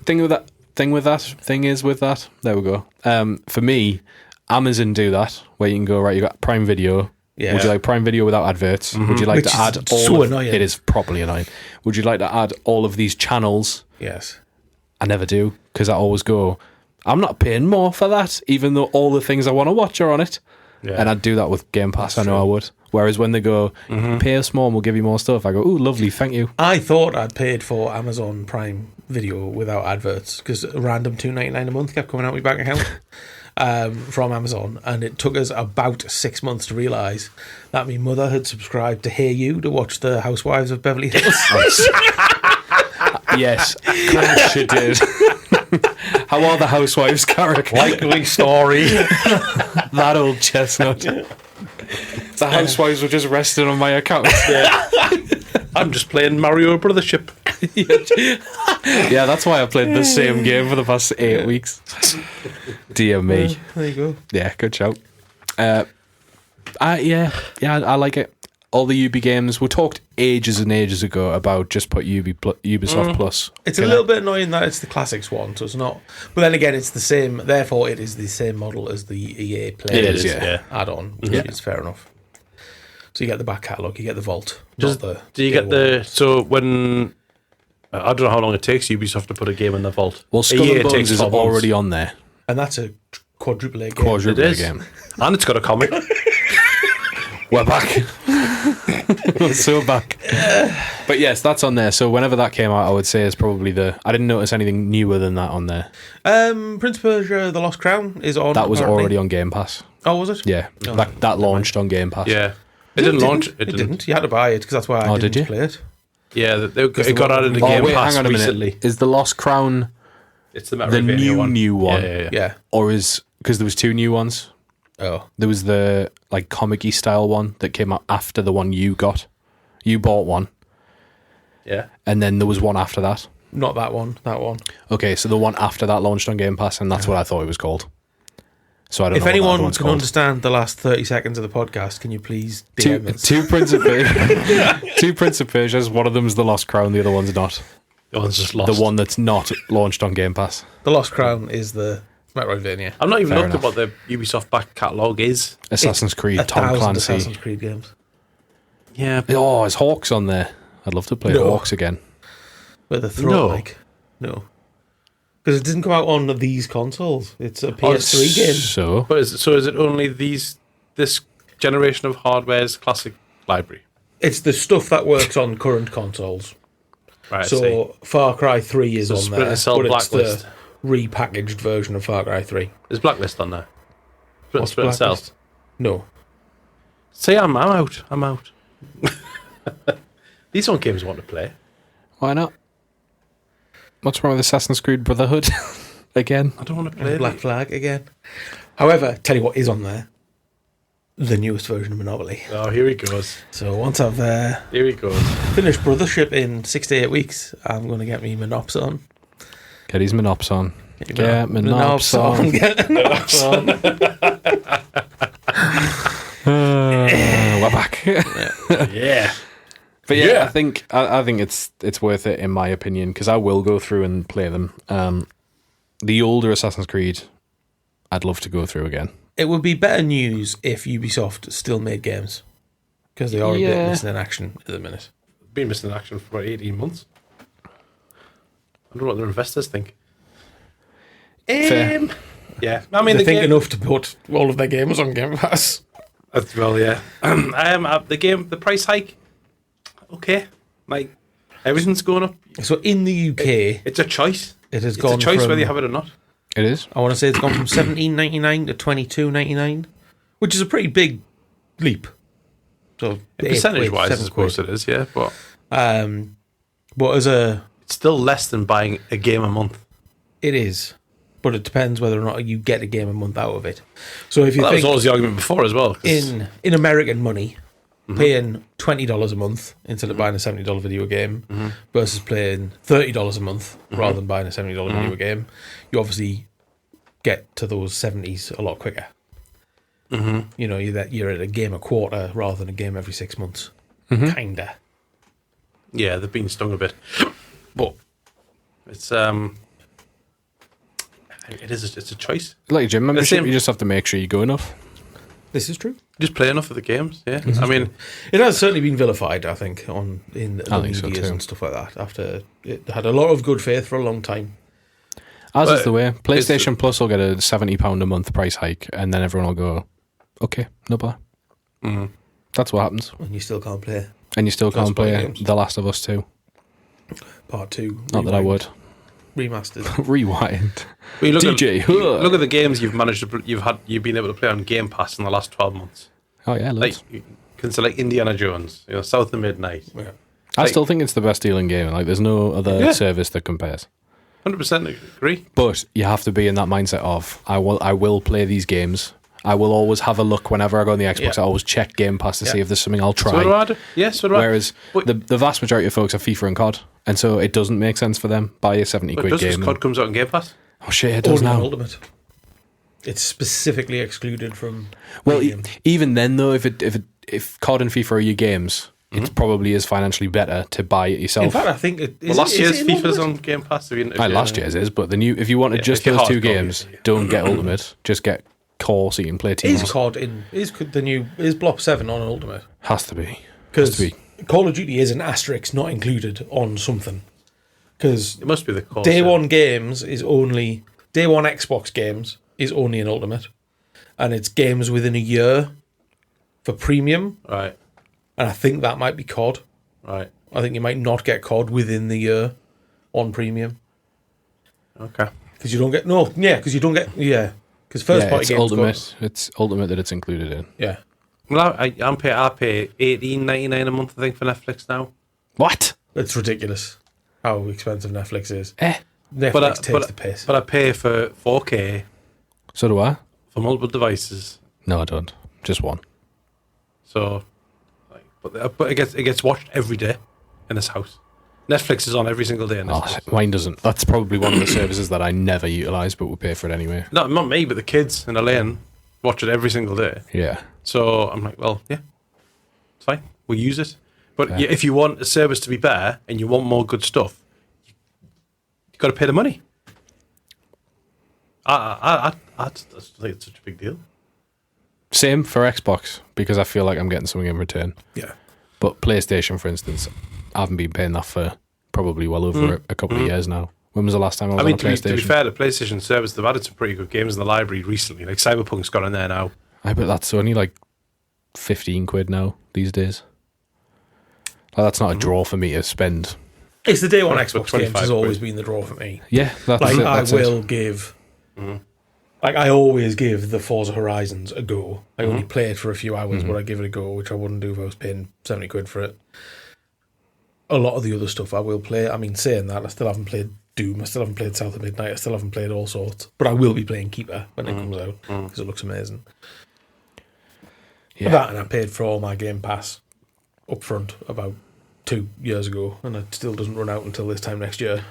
with that. There we go. For me, Amazon do that where you can go, right, you got Prime Video. Yeah. Would you like Prime Video without adverts? Mm-hmm. Would you like Which to add is all so of, annoying. It is properly annoying. Would you like to add all of these channels? Yes. I never do, because I always go, I'm not paying more for that, even though all the things I want to watch are on it. Yeah. And I'd do that with Game Pass. I know I would. Whereas when they go, pay us more and we'll give you more stuff, I go, ooh, lovely, thank you. I thought I'd paid for Amazon Prime Video without adverts because a random $2.99 a month kept coming out of my bank account from Amazon, and it took us about 6 months to realise that my mother had subscribed to Hey You to watch The Housewives of Beverly Hills. Yes, of course she did. How are the Housewives characters? Likely story. That old chestnut. The Housewives were just resting on my account. Yeah. I'm just playing Mario Brothership. Yeah, that's why I played the same game for the past 8 weeks. Dear me. There you go. Yeah, good shout. I like it. All the Ubi games, we talked ages and ages ago about just put Ubisoft Plus. It's a little bit annoying that it's the classics one, so it's not. But then again, it's the same. Therefore, it is the same model as the EA Play add-on, which is fair enough. So you get the back catalogue, you get the Vault. Do you get the... So when... I don't know how long it takes Ubisoft to put a game in the Vault. Well, Skull and Bones is already on there. And that's a quadruple A game. Quadruple A game. And it's got a comic. We're back. We're so back. But yes, that's on there. So whenever that came out, I would say is probably I didn't notice anything newer than that on there. Prince of Persia: The Lost Crown is on. That was already on Game Pass. Oh, was it? Yeah, that launched on Game Pass. Yeah, it didn't launch. It didn't. You had to buy it because that's why I didn't play it. Yeah, it got added to Game Pass hang on a recently. Minute. Is The Lost Crown it's the new one? Yeah. Or is because there was two new ones? Oh, there was the like comic-y style one that came out after the one you got. You bought one. Yeah. And then there was one after that. Not that one. That one. Okay, so the one after that launched on Game Pass, and that's what I thought it was called. So I don't know. If anyone can understand the last 30 seconds of the podcast, can you please DM us? Two Prince of Persia. Two Prince of Persias. One of them's The Lost Crown. The other one's not. The one's just lost. The one that's not launched on Game Pass. The Lost Crown is the Metroidvania. I'm not even looking at what the Ubisoft back catalogue is. Assassin's Creed, Tom Clancy. Assassin's Creed games. Yeah. Oh, is Hawks on there? I'd love to play No. Hawks again. With a throw like. No. Because it didn't come out on these consoles. It's a PS3 game. So, But is it only this generation of hardware's classic library? It's the stuff that works on current consoles. Right. So Far Cry 3 is So on Splinter there, Cell but it's Blacklist. the repackaged version of Far Cry 3. Is Blacklist on there? What's Splinter Cell. Blacklist? No. See, I'm out. I'm out. These aren't games I want to play. why not? What's wrong with Assassin's Creed Brotherhood? Again? I don't want to play Black Flag again. However, tell you what is on there. The newest version of Monopoly. Oh, here he goes. So once I've Here he goes. finished Brothership in 6 to 8 weeks, I'm going to get me Monops on. Get his Monops on. Get Monops on. Get Monops on. We're back. Yeah. But yeah, Yeah. I think it's worth it in my opinion because I will go through and play them. The older Assassin's Creed, I'd love to go through again. It would be better news if Ubisoft still made games. Because they are a bit Yeah. missing in action at the minute. Been missing in action for about 18 months. I wonder what their investors think. Fair. Yeah. I mean, They the think game... enough to put all of their games on Game Pass. Well, yeah. The price hike, okay. Like, everything's going up. So in the UK, It's a choice. it has It's gone a choice from, whether you have it or not. It is. I want to say it's gone from $17.99 to $22.99, which is a pretty big leap. So Percentage-wise, I 7 suppose quid. it is, yeah. But But as a, it's still less than buying a game a month. it is. But it depends whether or not you get a game a month out of it. So if you Well, that was think always the argument before as well. 'cause in American money, paying $20 a month instead of buying a $70 video game versus paying $30 a month rather than buying a $70 video game, you obviously get to those 70s a lot quicker. You know, you're at a game a quarter rather than a game every 6 months. Kinda. yeah, they've been stung a bit. But it's it's a choice. Like a gym membership, same- you just have to make sure you go enough. This is true. Just play enough of the games, yeah. I mean, It has certainly been vilified, I think, in the I think so medias too. and stuff like that. After it had a lot of good faith for a long time. As But is the way. PlayStation Plus will get a £70 a month price hike, and then everyone will go, okay, no bother. That's what happens. And you still can't play And you still can't First party play games. The Last of Us 2. Part 2. Not that I would. Remastered. Rewind. well, you look DJ, At, you look at the games you've managed to you've been able to play on Game Pass in the last 12 months. Oh, yeah, Like loads. you consider like Indiana Jones, South of Midnight. Yeah. I like- still think it's the best deal in gaming. Like, there's no other Yeah. service that compares. 100% agree. But you have to be in that mindset of, I will play these games. I will always have a look whenever I go on the Xbox. Yeah. I always check Game Pass to see Yeah. if there's something I'll try. So do I. Yes, so do I. Whereas But- the vast majority of folks are FIFA and COD, and so it doesn't make sense for them. Buy a 70 But quid does this game. COD comes out on Game Pass? Oh shit, it does Only on now. Ultimate. It's specifically excluded from. Well, games. even then though, if COD and FIFA are your games, it probably is financially better to buy it yourself. In fact, I think it Well, is. last year's is it FIFA's Ultimate? on Game Pass. Have you- Last year's is, but the new, if you wanted Yeah, just if you're those two hardcore, games, yeah. don't get Ultimate. Just get Core so you can play teams. Is COD in? Is the new? Is Blop 7 on Ultimate? Has to be. Has Because to be. Call of Duty is an asterisk not included on something. Because It must be the core. Day set. One games is only Day One Xbox games is only in Ultimate, and it's games within a year for premium. Right, And I think that might be COD. right. I think you might not get COD within the year on premium Okay. because you don't get because first Yeah, party it's games Ultimate. It's Ultimate that it's included in. Yeah, Well, I pay $18.99 a month, I think, for Netflix now. What? it's ridiculous how expensive Netflix is. Eh. Netflix takes the piss. But I pay for 4K So do I. for multiple devices. No, I don't. Just one. So, like, but it gets watched every day in this house. Netflix is on every single day in this Oh, house. mine doesn't. That's probably one of the services that I never utilise, but we pay for it anyway. Not me, but the kids in the lane watch it every single day. Yeah. So I'm like, well, yeah, it's fine. We'll use it. But Yeah. if you want a service to be better and you want more good stuff, you've got to pay the money. I just think it's such a big deal. Same for Xbox, because I feel like I'm getting something in return. Yeah. But PlayStation, for instance, I haven't been paying that for probably well over a couple of years now. When was the last time I was on a PlayStation? To be fair, the PlayStation service, they've added some pretty good games in the library recently. Like Cyberpunk's got in there now. I bet that's only like 15 quid now these days. Like, that's not a draw for me to spend. It's the day one Xbox games has always quid. been the draw for me. Yeah, that's Like it. I That's will it. give, like I always give the Forza Horizons a go. I only play it for a few hours, but I give it a go, which I wouldn't do if I was paying 70 quid for it. A lot of the other stuff I will play. I mean, saying that, I still haven't played Doom. I still haven't played South of Midnight. I still haven't played all sorts. But I will be playing Keeper when it comes out because it looks amazing. Yeah. That, and I paid for all my Game Pass up front about 2 years ago, and it still doesn't run out until this time next year.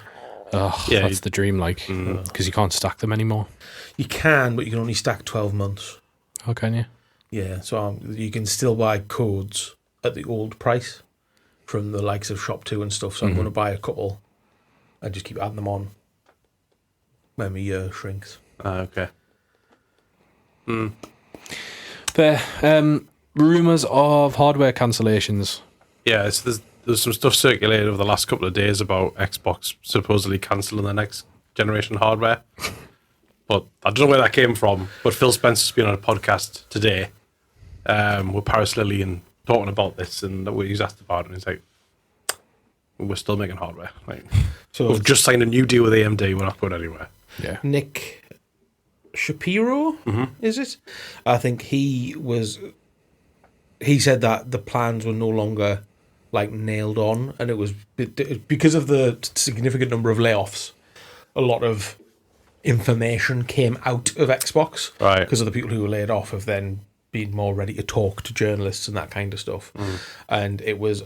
Oh, Yeah, that's the dream, like, because you can't stack them anymore. You can, but you can only stack 12 months. Oh, can you? Yeah, so you can still buy codes at the old price from the likes of Shop2 and stuff. So I'm going to buy a couple and just keep adding them on when my year shrinks. Okay. Fair. Rumours of hardware cancellations. Yeah, there's some stuff circulated over the last couple of days about Xbox supposedly cancelling their next generation hardware. But I don't know where that came from. But Phil Spencer's been on a podcast today with Paris Lillian talking about this, and he's asked about it, and he's like, we're still making hardware. Like, So we've just signed a new deal with AMD. We're not going anywhere. Yeah. Nick Shapiro, is it? I think he said that the plans were no longer like nailed on, and it was because of the significant number of layoffs. A lot of information came out of Xbox, Right. Because of the people who were laid off have then been more ready to talk to journalists and that kind of stuff. And it was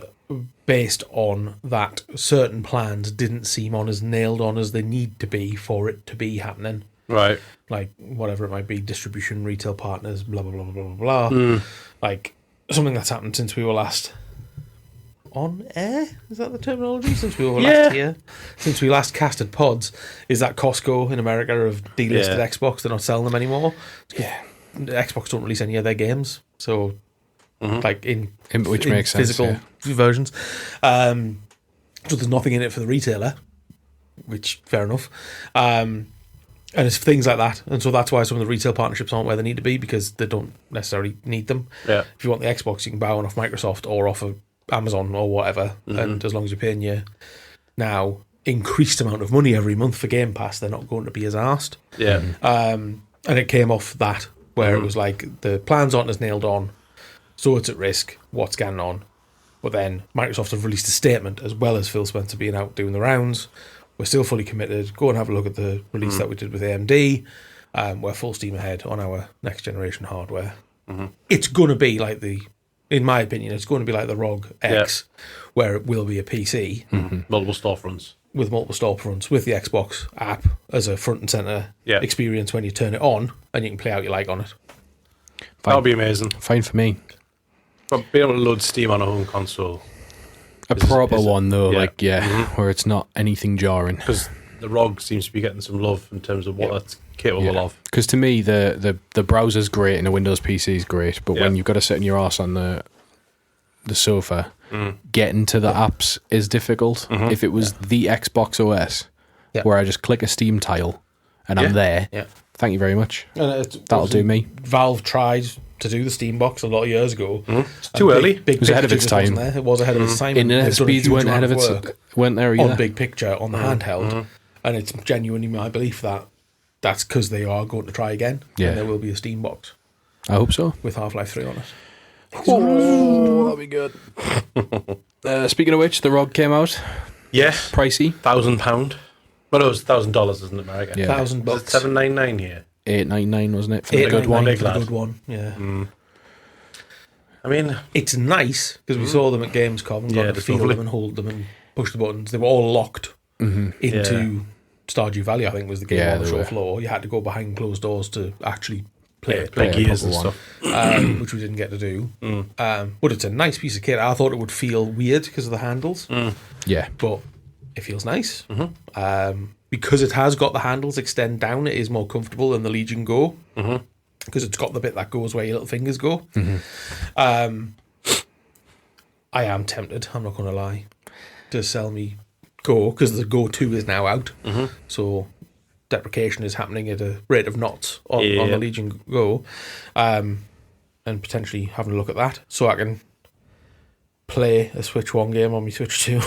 based on that certain plans didn't seem on as nailed on as they need to be for it to be happening. Right. Like whatever it might be, distribution, retail partners, blah blah blah blah blah blah. Like something that's happened since we were last on air. Is that the terminology? Since we were last here, since we last casted pods, is that Costco in America have delisted Xbox? They're not selling them anymore. Yeah. Xbox don't release any of their games, so like Which makes sense, physical versions. So there's nothing in it for the retailer, which fair enough. And it's things like that, and so that's why some of the retail partnerships aren't where they need to be because they don't necessarily need them. Yeah. If you want the Xbox, you can buy one off Microsoft or off of Amazon or whatever, and as long as you're paying your now increased amount of money every month for Game Pass, they're not going to be as arsed. Yeah. And it came off that where it was like the plans aren't as nailed on, so it's at risk. What's going on? But then Microsoft have released a statement as well as Phil Spencer being out doing the rounds. We're still fully committed. Go and have a look at the release that we did with AMD. We're full steam ahead on our next generation hardware. It's going to be like in my opinion, it's going to be like the ROG X, where it will be a PC Multiple storefronts. with multiple storefronts, with the Xbox app as a front and center experience when you turn it on, and you can play out you like on it. That would be amazing. Fine for me. But being able to load Steam on a home console. A proper one, though, yeah. where it's not anything jarring. Because the ROG seems to be getting some love in terms of what that's capable of. Because to me, the browser's great and a Windows PC is great, but when you've got to sit in your arse on the sofa, getting to the apps is difficult. If it was the Xbox OS, where I just click a Steam tile and I'm there, thank you very much. That'll do me. Valve tried to do the Steam box a lot of years ago. It's too early. Big It was ahead of its Picture just time. wasn't there. It was ahead of its time. Internet They've done a speeds huge weren't ahead of amount its work weren't there either. on Big Picture on the handheld, and it's genuinely my belief that that's because they are going to try again, and there will be a Steam box I hope so. with Half-Life 3 on it. Oh, that'll be good. Speaking of which, the ROG came out. Yeah. Pricey. £1,000. Well, no, it was $1,000, isn't it, America? Yeah. $1,000. It's $799 here. $899, wasn't it? For the good $899 one. Big for the lad. good one. Yeah. I mean, It's nice because we saw them at Gamescom and got to it's feel lovely. them and hold them and push the buttons. They were all locked into Stardew Valley, I think was the game on the they show were. floor. You had to go behind closed doors to actually play it, play gears and proper stuff. which we didn't get to do. But it's a nice piece of kit. I thought it would feel weird because of the handles, Yeah. but it feels nice. Because it has got the handles extend down, it is more comfortable than the Legion Go. Because it's got the bit that goes where your little fingers go. I am tempted, I'm not going to lie, to sell me Go, because the Go 2 is now out. So deprecation is happening at a rate of knots on the Legion Go. And potentially having a look at that, so I can play a Switch 1 game on my Switch 2.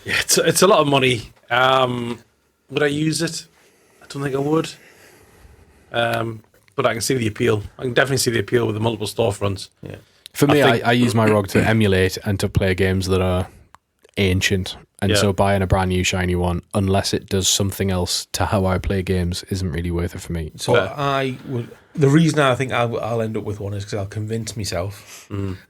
Yeah, it's a lot of money. Would I use it? I don't think I would. But I can see the appeal. I can definitely see the appeal with the multiple storefronts. Yeah. For me, I use my ROG to emulate and to play games that are ancient. And so buying a brand new shiny one, unless it does something else to how I play games, isn't really worth it for me. So the reason I think I'll end up with one is because I'll convince myself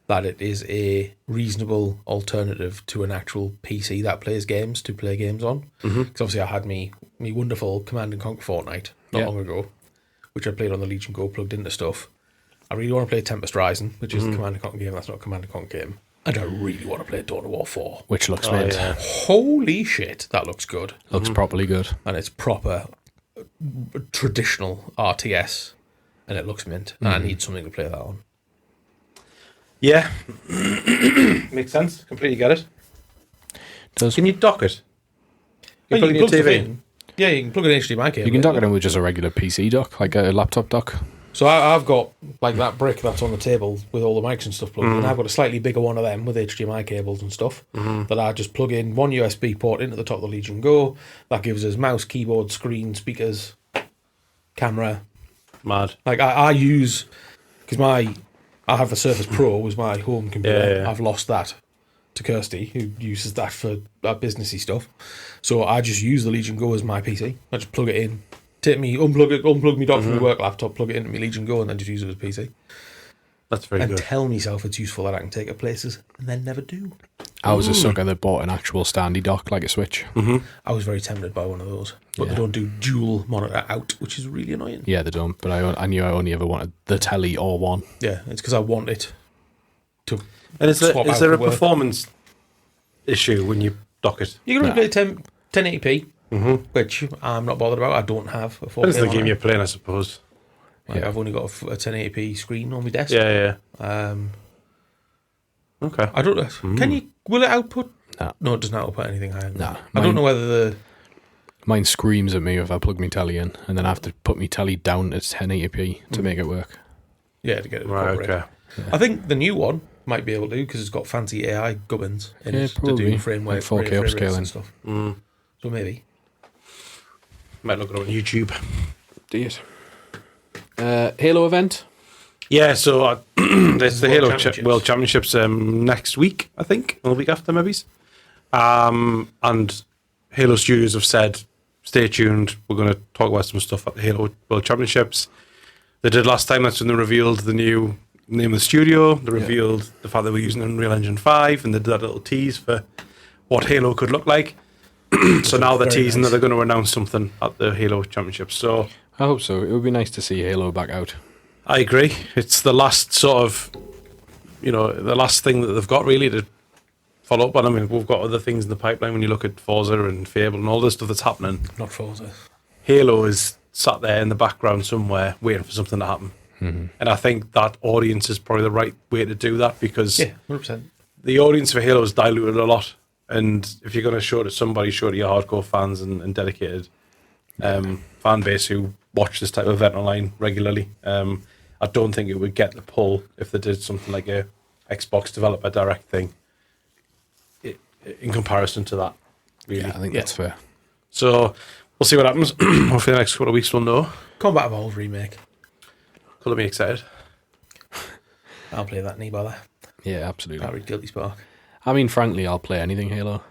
that it is a reasonable alternative to an actual PC that plays games to play games on. Because obviously I had me wonderful Command & Conquer Fortnite not long ago, which I played on the Legion Go plugged into stuff. I really want to play Tempest Rising, which is the Command & Conquer game. That's not a Command & Conquer game. And I really want to play Dawn of War 4. Which looks mint. Yeah. Holy shit, that looks good. Looks properly good. And it's proper traditional RTS. And it looks mint. And I need something to play that on. Yeah. Makes sense. Completely get it. Can you dock it? You plug in your TV? Yeah, you can plug an HDMI cable. You can dock it in with just a regular PC dock, like a laptop dock. So I've got like that brick that's on the table with all the mics and stuff plugged in. I've got a slightly bigger one of them with HDMI cables and stuff that I just plug in one USB port into the top of the Legion Go. That gives us mouse, keyboard, screen, speakers, camera. Mad. Like I use, because I have a Surface Pro as my home computer. I've lost that to Kirsty, who uses that for businessy stuff. So I just use the Legion Go as my PC. I just plug it in. Unplug me dock from my work laptop, plug it into my Legion Go, and then just use it as a PC. That's very good. And tell myself it's useful that I can take it places, and then never do. I was a sucker that bought an actual standy dock, like a Switch. I was very tempted by one of those, but they don't do dual monitor out, which is really annoying. Yeah, they don't, but I knew I only ever wanted the telly or one. Yeah, it's because I want it to. And is there a performance issue when you dock it? You can only play 1080p. Which I'm not bothered about. I don't have a 4K. Depends on the game you're playing, I suppose. Like, I've only got a 1080p screen on my desk. Yeah. Okay. I don't know. Will it output? No, it doesn't output anything higher. No. I don't know whether Mine screams at me if I plug my telly in, and then I have to put my telly down to 1080p to make it work. Yeah, to get it right. Okay. Yeah. I think the new one might be able to, because it's got fancy AI gubbins in it to do frame rate, like 4K upscaling and stuff. So maybe. Might look it up on YouTube. Do you? Halo event? Yeah, so there's the Halo World Championships next week, I think, or the week after, maybe. And Halo Studios have said, stay tuned, we're going to talk about some stuff at the Halo World Championships. They did last time, that's when they revealed the new name of the studio, they revealed the fact that we're using Unreal Engine 5, and they did that little tease for what Halo could look like. So now they're teasing that they're going to announce something at the Halo Championships. So I hope so. It would be nice to see Halo back out. I agree. It's the last sort of, the last thing that they've got really to follow up on. I mean, we've got other things in the pipeline when you look at Forza and Fable and all the stuff that's happening. Not Forza. Halo is sat there in the background somewhere waiting for something to happen. Mm-hmm. And I think that audience is probably the right way to do that, because 100%. The audience for Halo is diluted a lot. And if you're going to show it to somebody, show it to your hardcore fans and dedicated fan base who watch this type of event online regularly. I don't think it would get the pull if they did something like a Xbox developer direct thing in comparison to that, really. Yeah, I think that's fair. So we'll see what happens. Hopefully the next couple of weeks we'll know. Combat Evolved remake. Colour me excited. I'll play that, knee bother. Yeah, absolutely. I'll read Guilty Spark. I mean, frankly, I'll play anything Halo.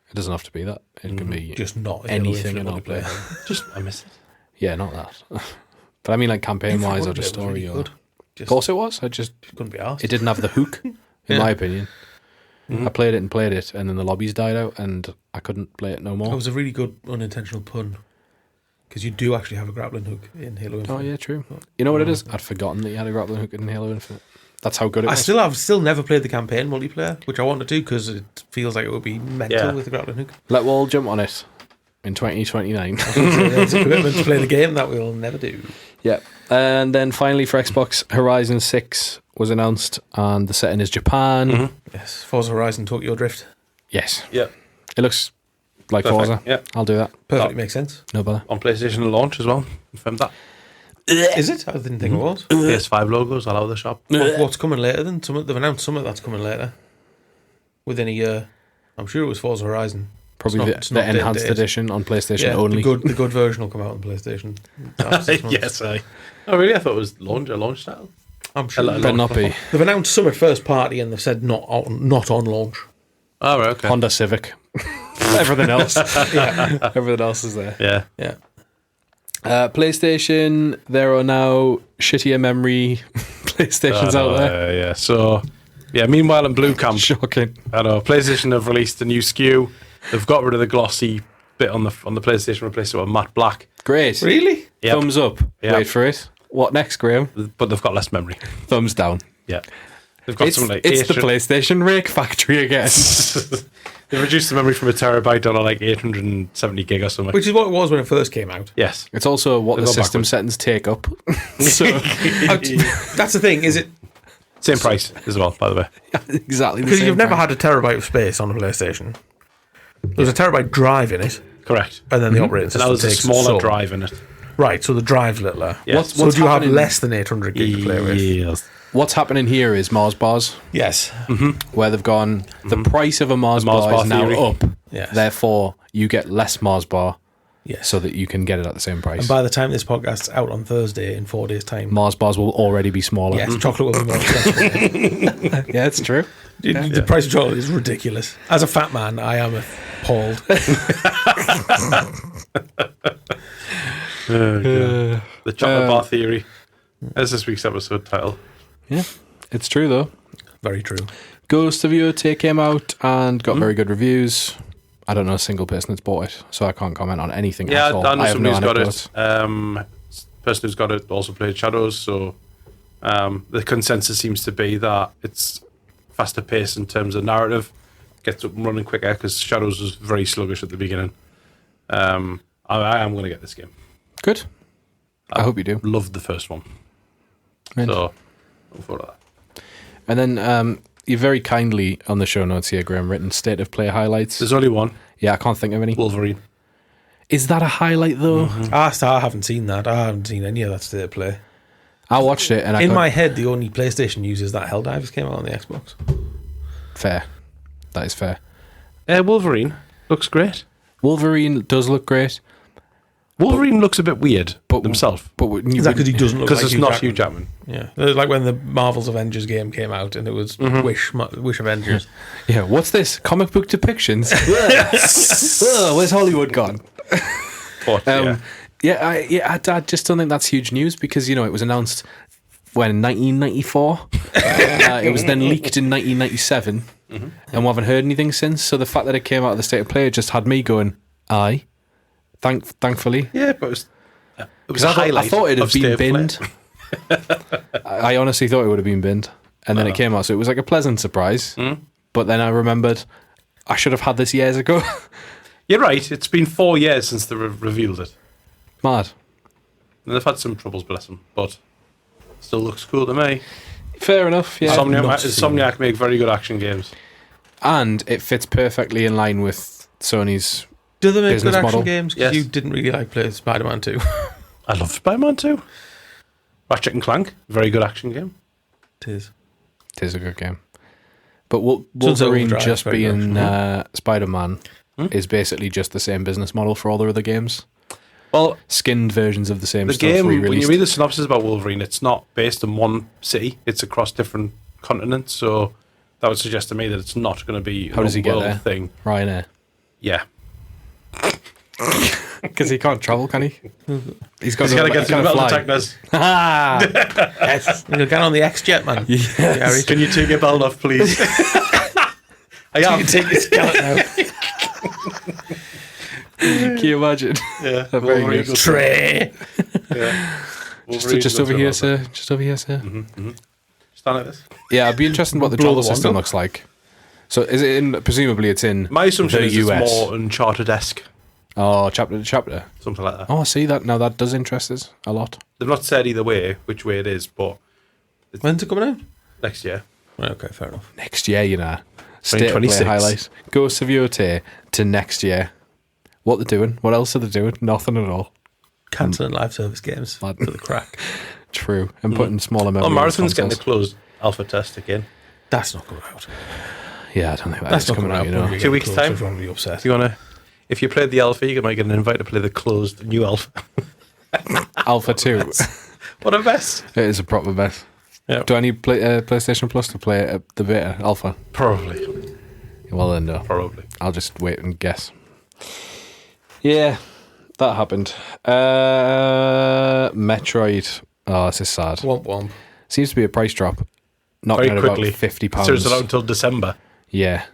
It doesn't have to be that. It can be just not anything, and I'll play. Just I miss it. Yeah, not that. But I mean, like campaign-wise or just story. Really of course, it was. I just couldn't be asked. It didn't have the hook, in my opinion. I played it, and then the lobbies died out, and I couldn't play it no more. It was a really good unintentional pun, because you do actually have a grappling hook in Halo Infinite. Oh yeah, true. You know what it is? I'd forgotten that you had a grappling hook in Halo Infinite. That's how good it was. I've still never played the campaign multiplayer, which I want to do because it feels like it would be mental with the grappling hook. We'll all jump on it in 2029. It's a commitment to play the game that we'll never do. Yeah. And then finally for Xbox, Horizon 6 was announced, and the setting is Japan. Yes, Forza Horizon Tokyo Drift. Yes. Yeah. It looks like Perfect, Forza. yeah. I'll do that. Perfectly makes sense. No bother. On PlayStation launch as well. Confirmed that. Is it? I didn't think it was. PS5 logos all over the shop. What's coming later then? They've announced something that's coming later. Within a year. I'm sure it was Forza Horizon. Probably It's the not enhanced dated. edition on PlayStation Yeah, only. the good version will come out on PlayStation. After 6 months. Yes, I. Oh, really? I thought it was a launch title. I'm sure. Better not be. They've announced some at first party and they've said not on launch. Oh, right, okay. Honda Civic. Everything else. Everything else is there. Yeah. Yeah. PlayStation, there are now shittier memory PlayStations out there. Yeah. So, yeah, meanwhile in Blue Camp, Shocking. I know, PlayStation have released a new SKU. They've got rid of the glossy bit on the PlayStation, replaced it with matte black. Great. Really? Yep. Thumbs up. Yep. Wait for it. What next, Graham? But they've got less memory. Thumbs down. Yeah. They've got something like It's the PlayStation Rake Factory again. They've reduced the memory from a terabyte down to like 870 gig or something. Which is what it was when it first came out. Yes. It's also what They've the gone system backwards. settings take up. So That's the thing, is it? Same price as well, by the way. exactly the Because same you've never price. had a terabyte of space on a PlayStation. There's a terabyte drive in it, Correct. and then the operating So now system there's a takes smaller some. drive in it. Right, so the drive's littler. Yeah. So What's do you have happening- less than 800 gig to play with? Yes. What's happening here is Mars bars, Yes. where they've gone. The price of a Mars, Mars bar bar is now theory. up. Yes. Therefore, you get less Mars bar, Yes. so that you can get it at the same price. And by the time this podcast's out on Thursday, in 4 days' time, Mars bars will already be smaller. yes, chocolate will be more expensive. Yeah, it's true. The price of chocolate is ridiculous. As a fat man, I am appalled. The chocolate bar theory. That's this week's episode title. Yeah, it's true though. Very true. Ghost of Yotei came out and got very good reviews. I don't know a single person that's bought it, so I can't comment on anything Yeah, at all. I know have somebody who's got anecdotes. it. Person who's got it also played Shadows, so the consensus seems to be that it's faster paced in terms of narrative, gets up and running quicker because Shadows was very sluggish at the beginning. I am going to get this game. Good. I hope you do. Loved the first one, Mint. so look forward to that. And then you very kindly on the show notes here, Graham, written state of play highlights. There's only one, Yeah, I can't think of any. Wolverine. Is that a highlight though? I haven't seen that. I haven't seen any of that state of play. I watched it and I In got my head, the only PlayStation uses that Helldivers came out on the Xbox. fair. That is fair. Wolverine looks great. Wolverine does look great, Wolverine looks a bit weird but himself But you Is that because he doesn't look because like it's not Hugh Jackman. Yeah, it was like when the Marvel's Avengers game came out and it was Wish Avengers. yeah, what's this? Comic book depictions? Ugh, where's Hollywood gone? But, I just don't think that's huge news because it was announced when 1994. It was then leaked in 1997, and we haven't heard anything since. So the fact that it came out of the state of play just had me going, aye. Thankfully, yeah, but it was because a I highlight. thought it'd have of State been of Play. binned. I honestly thought it would have been binned, and then it came out, so it was like a pleasant surprise. But then I remembered I should have had this years ago. You're right. It's been 4 years since they revealed it. Mad. And they've had some troubles, bless them, but still looks cool to me. Fair enough. Yeah. Insomniac make very good action games. And it fits perfectly in line with Sony's. Do they make Business good action model. games? Because Yes. you didn't really like playing Spider-Man 2. I love Spider-Man 2. Ratchet and Clank, very good action game. It is. It is a good game. But Sunset Wolverine Overdrive, just very good being Spider-Man is basically just the same business model for all the other games. Well, Skinned versions of the same the stuff game, when re-released. you read the synopsis about Wolverine, it's not based in one city, it's across different continents, so that would suggest to me that it's not going to be How does he get world there? thing. Ryanair. Yeah. Because he can't travel, can he? He's got He's got to get through the metal fly. detectors. Yes. You're going on the X-Jet, man. Gary. Can you take your belt off, please? I am. You can take your skeleton out. Can you imagine? Yeah. Very good. Wolverine goes- Tray. Yeah. Wolverine Just goes over through here, all sir. that. Just over here, sir. Stand like this. Yeah, I'd be interested in what the Blow travel the wand system up. looks like. So is it in? Presumably, it's in My assumption the is it's US. more Uncharted-esque. Oh, chapter to chapter. something like that. Oh, I see that. Now that does interest us a lot. They've not said either way which way it is, but When's it coming out? next year. Right, okay, fair enough. Next year, you know. State of play 2026. highlight. Ghosts of Yotei to next year. What they're doing? What else are they doing? Nothing at all. Cancelling live service games for the crack. True. And putting smaller memory. Oh, on Marathon's getting a consoles. closed alpha test again. That's not coming out. Yeah, I don't think That's that's not coming out, you know. Probably 2 weeks' close, time. so everyone will be upset. Do you want to? If you played the alpha, you might get an invite to play the closed new alpha. Alpha 2. What a mess! It is a proper mess. Yeah, Do I need PlayStation Plus to play the beta alpha? probably. Well then, no. Probably. I'll just wait and guess. Yeah, that happened. Metroid. Oh, this is sad. Womp womp. Seems to be a price drop. Knocking Very at about quickly. £50. So it's allowed until December. Yeah.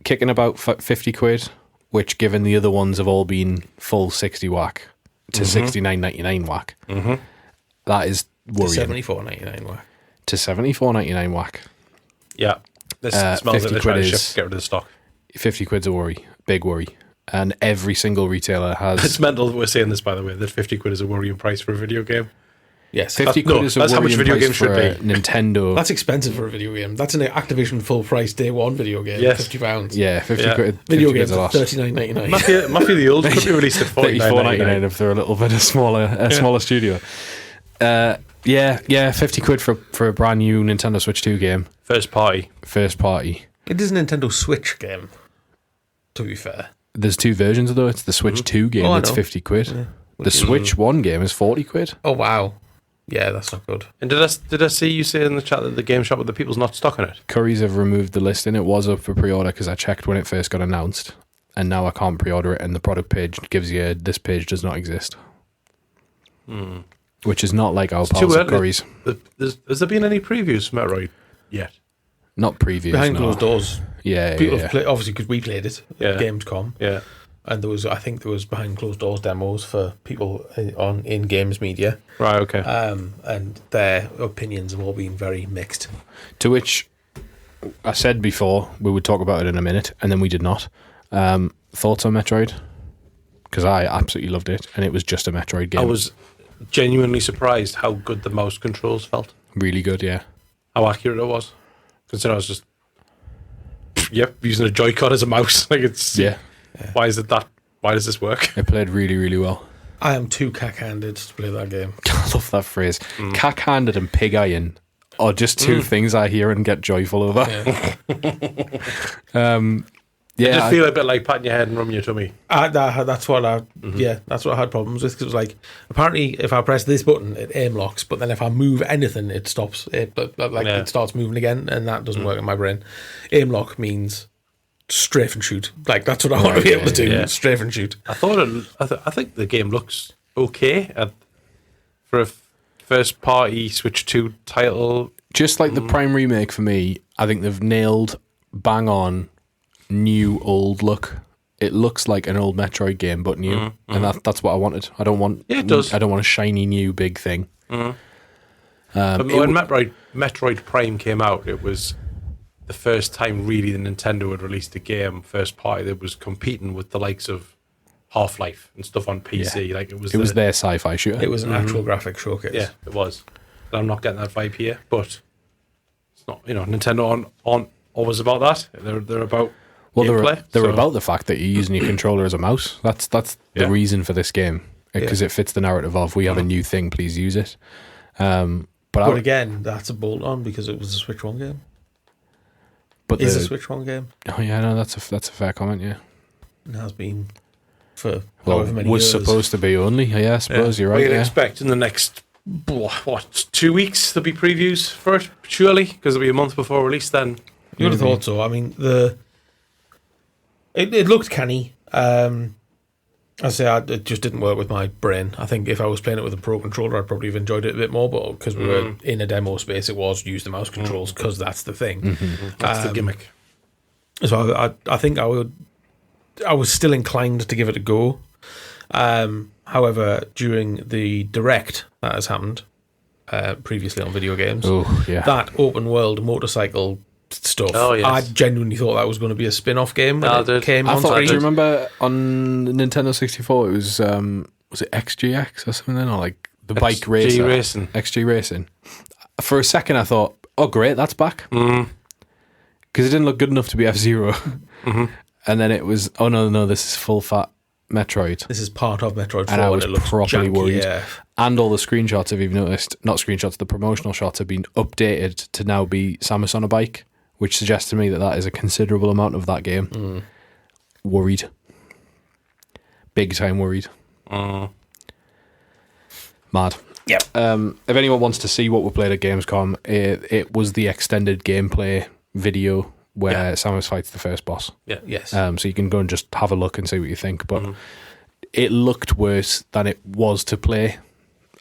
Kicking about 50 quid, which given the other ones have all been full 60 whack to 69.99 whack. Mm-hmm. That is worrying. $74.99 whack. To 74.99 whack. Yeah. This smells 50 like they're trying quid to is- get rid of the stock. 50 quid's a worry. Big worry. And every single retailer It's has... mental that we're saying this, by the way, that 50 quid is a worrying price for a video game. Yes. 50 no, quid is a that's how much worrying video price games should for a be. Nintendo. That's expensive for a video game. That's an Activision full price day one video game. Yes. £50. Yeah, 50 Yeah. quid. 50 Video quid's games a at lot. $39.99. Mafia the Old could be released at $34.99 $49.99. if they're a little bit smaller studio. Yeah, 50 quid for a brand new Nintendo Switch 2 game. First party. First party. It is a Nintendo Switch game, to be fair. There's two versions though. It's the Switch 2 game Oh, I that's know. 50 quid. Yeah. The Switch 1 game is 40 quid. Oh, wow. Yeah, that's not good. And did I see you say in the chat that the game shop with the people's not stocking it? Currys have removed the listing. It was up for pre-order because I checked when it first got announced, and now I can't pre-order it. And the product page gives you this page does not exist, which is not like our pals at Currys. Has there been any previews for Metroid yet? Not previews. Behind no. closed doors. Yeah, People yeah. have played, obviously, because we played it at Gamescom. Yeah. And I think there was behind closed doors demos for people in games media. Right, okay. And their opinions have all been very mixed. To which I said before we would talk about it in a minute, and then we did not. Thoughts on Metroid? Because I absolutely loved it, and it was just a Metroid game. I was genuinely surprised how good the mouse controls felt. really good, yeah. How accurate it was. Considering I was just using a Joy-Con as a mouse. Like it's Yeah, why is it that? Why does this work? it played really, really well. I am too cack-handed to play that game. I love that phrase. Cack-handed and pig iron are just two things I hear and get joyful over. Yeah. I just feel a bit like patting your head and rubbing your tummy. That's what I had problems with. 'Cause it was like, apparently, if I press this button, it aim locks, but then if I move anything, it stops. It starts moving again, and that doesn't work in my brain. Aim lock means strafe and shoot. Like that's what I want to be able to do. Yeah. Strafe and shoot. I think the game looks okay for a first party Switch 2 title. Just like the Prime remake for me, I think they've nailed bang on new old look. It looks like an old Metroid game, but new, and that's what I wanted. I don't want. Yeah, it does. I don't want a shiny new big thing. But when Metroid Prime came out, it was the first time really the Nintendo had released a game first party that was competing with the likes of Half-Life and stuff on PC. Yeah. Like it was their sci-fi shooter. It was an actual graphic showcase. Yeah, it was. And I'm not getting that vibe here, but it's not. Nintendo aren't always about that. They're about gameplay. They're about the fact that you're using your controller as a mouse. That's the reason for this game, because it fits the narrative of we have a new thing, please use it. But again, that's a bolt on because it was a Switch 1 game. But Is a Switch 1 game? Oh yeah, no, that's a fair comment. Yeah, It has been for well, however many was years. supposed to be only. Yeah, I suppose you're right. We'd Yeah. expect in the next 2 weeks there'll be previews for it, surely, because it'll be a month before release. Then You would have thought so. I mean, it looked canny. I say it just didn't work with my brain. I think if I was playing it with a Pro controller, I'd probably have enjoyed it a bit more. But because we were in a demo space, it was use the mouse controls because that's the thing. that's the gimmick. So I think I was still inclined to give it a go. However, during the direct that has happened previously on video games, Oh yeah. that open world motorcycle stuff. Oh, yes. I genuinely thought that was going to be a spin-off game when it came on do screen. you remember on Nintendo 64 it was it XGX or something, or like the bike racer? XG Racing. For a second I thought, oh great, that's back. Because it didn't look good enough to be F-Zero. And then it was, oh no, this is full fat Metroid. This is part of Metroid 4 and I was properly worried. Yeah. And all the screenshots, if you've noticed, not screenshots, the promotional shots have been updated to now be Samus on a bike, which suggests to me that is a considerable amount of that game. Worried. Big time worried. Mad. Yep. If anyone wants to see what we played at Gamescom, it was the extended gameplay video where Samus fights the first boss. Yeah. Yes. So you can go and just have a look and see what you think. But it looked worse than it was to play.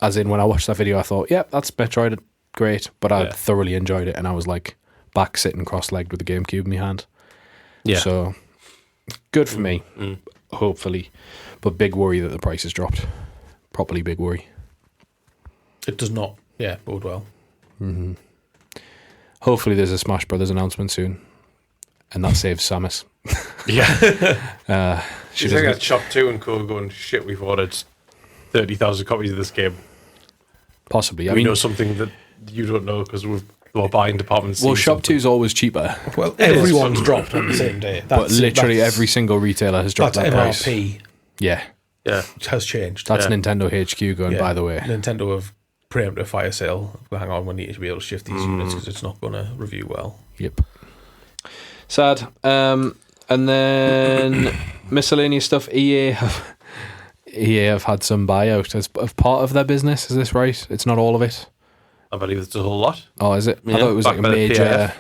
As in, when I watched that video, I thought, yeah, that's Metroid, great. But I thoroughly enjoyed it. And I was like back sitting cross-legged with the GameCube in my hand. Yeah. So good for me, hopefully. But big worry that the price has dropped. Properly big worry. It does not, bode well. Hopefully there's a Smash Brothers announcement soon. And that saves Samus. She's like at Shop 2 and Co. going, shit, we've ordered 30,000 copies of this game. Possibly. We know something that you don't know because we're buying departments. Well, Shop 2 is always cheaper. Well, everyone's dropped on the same day. But literally every single retailer has dropped that price. MRP. Yeah. Which has changed. That's Nintendo HQ going, by the way. Nintendo have preempted a fire sale. Hang on, we need to be able to shift these units because it's not going to review well. Yep. Sad. And then miscellaneous stuff. EA have had some buyout as part of their business. Is this right? It's not all of it. I believe it's a whole lot. Oh, is it? I thought it was like a major.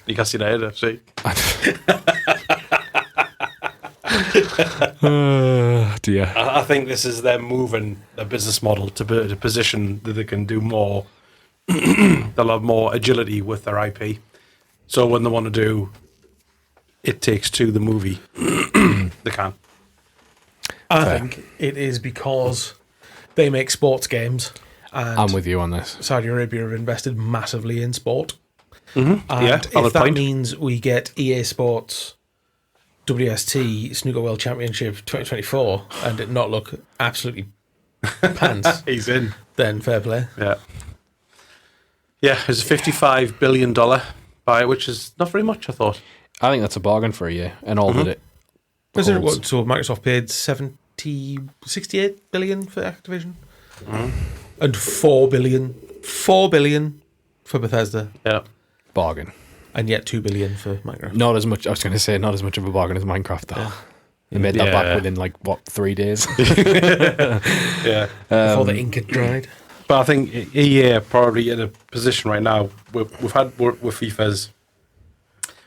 Newcastle United FC. Dear. I think this is them moving their business model to position that they can do more. They'll have more agility with their IP. So when they want to do It Takes Two, the movie, they can. I think it is because they make sports games. And I'm with you on this. Saudi Arabia have invested massively in sport. And if that means we get EA Sports WST Snooker World Championship 2024 and it not look absolutely pants, he's in. Then fair play. Yeah, it's a $55 billion buy, which is not very much, I thought. I think that's a bargain for a year, and all that it Is it holds. so Microsoft paid 68 billion for Activision? And 4 billion for Bethesda. Yeah. Bargain. And yet 2 billion for Minecraft. Not as much, I was going to say, not as much of a bargain as Minecraft, though. Yeah. They made that back within, 3 days? Before the ink had dried. But I think EA are probably in a position right now. We've had with FIFA's.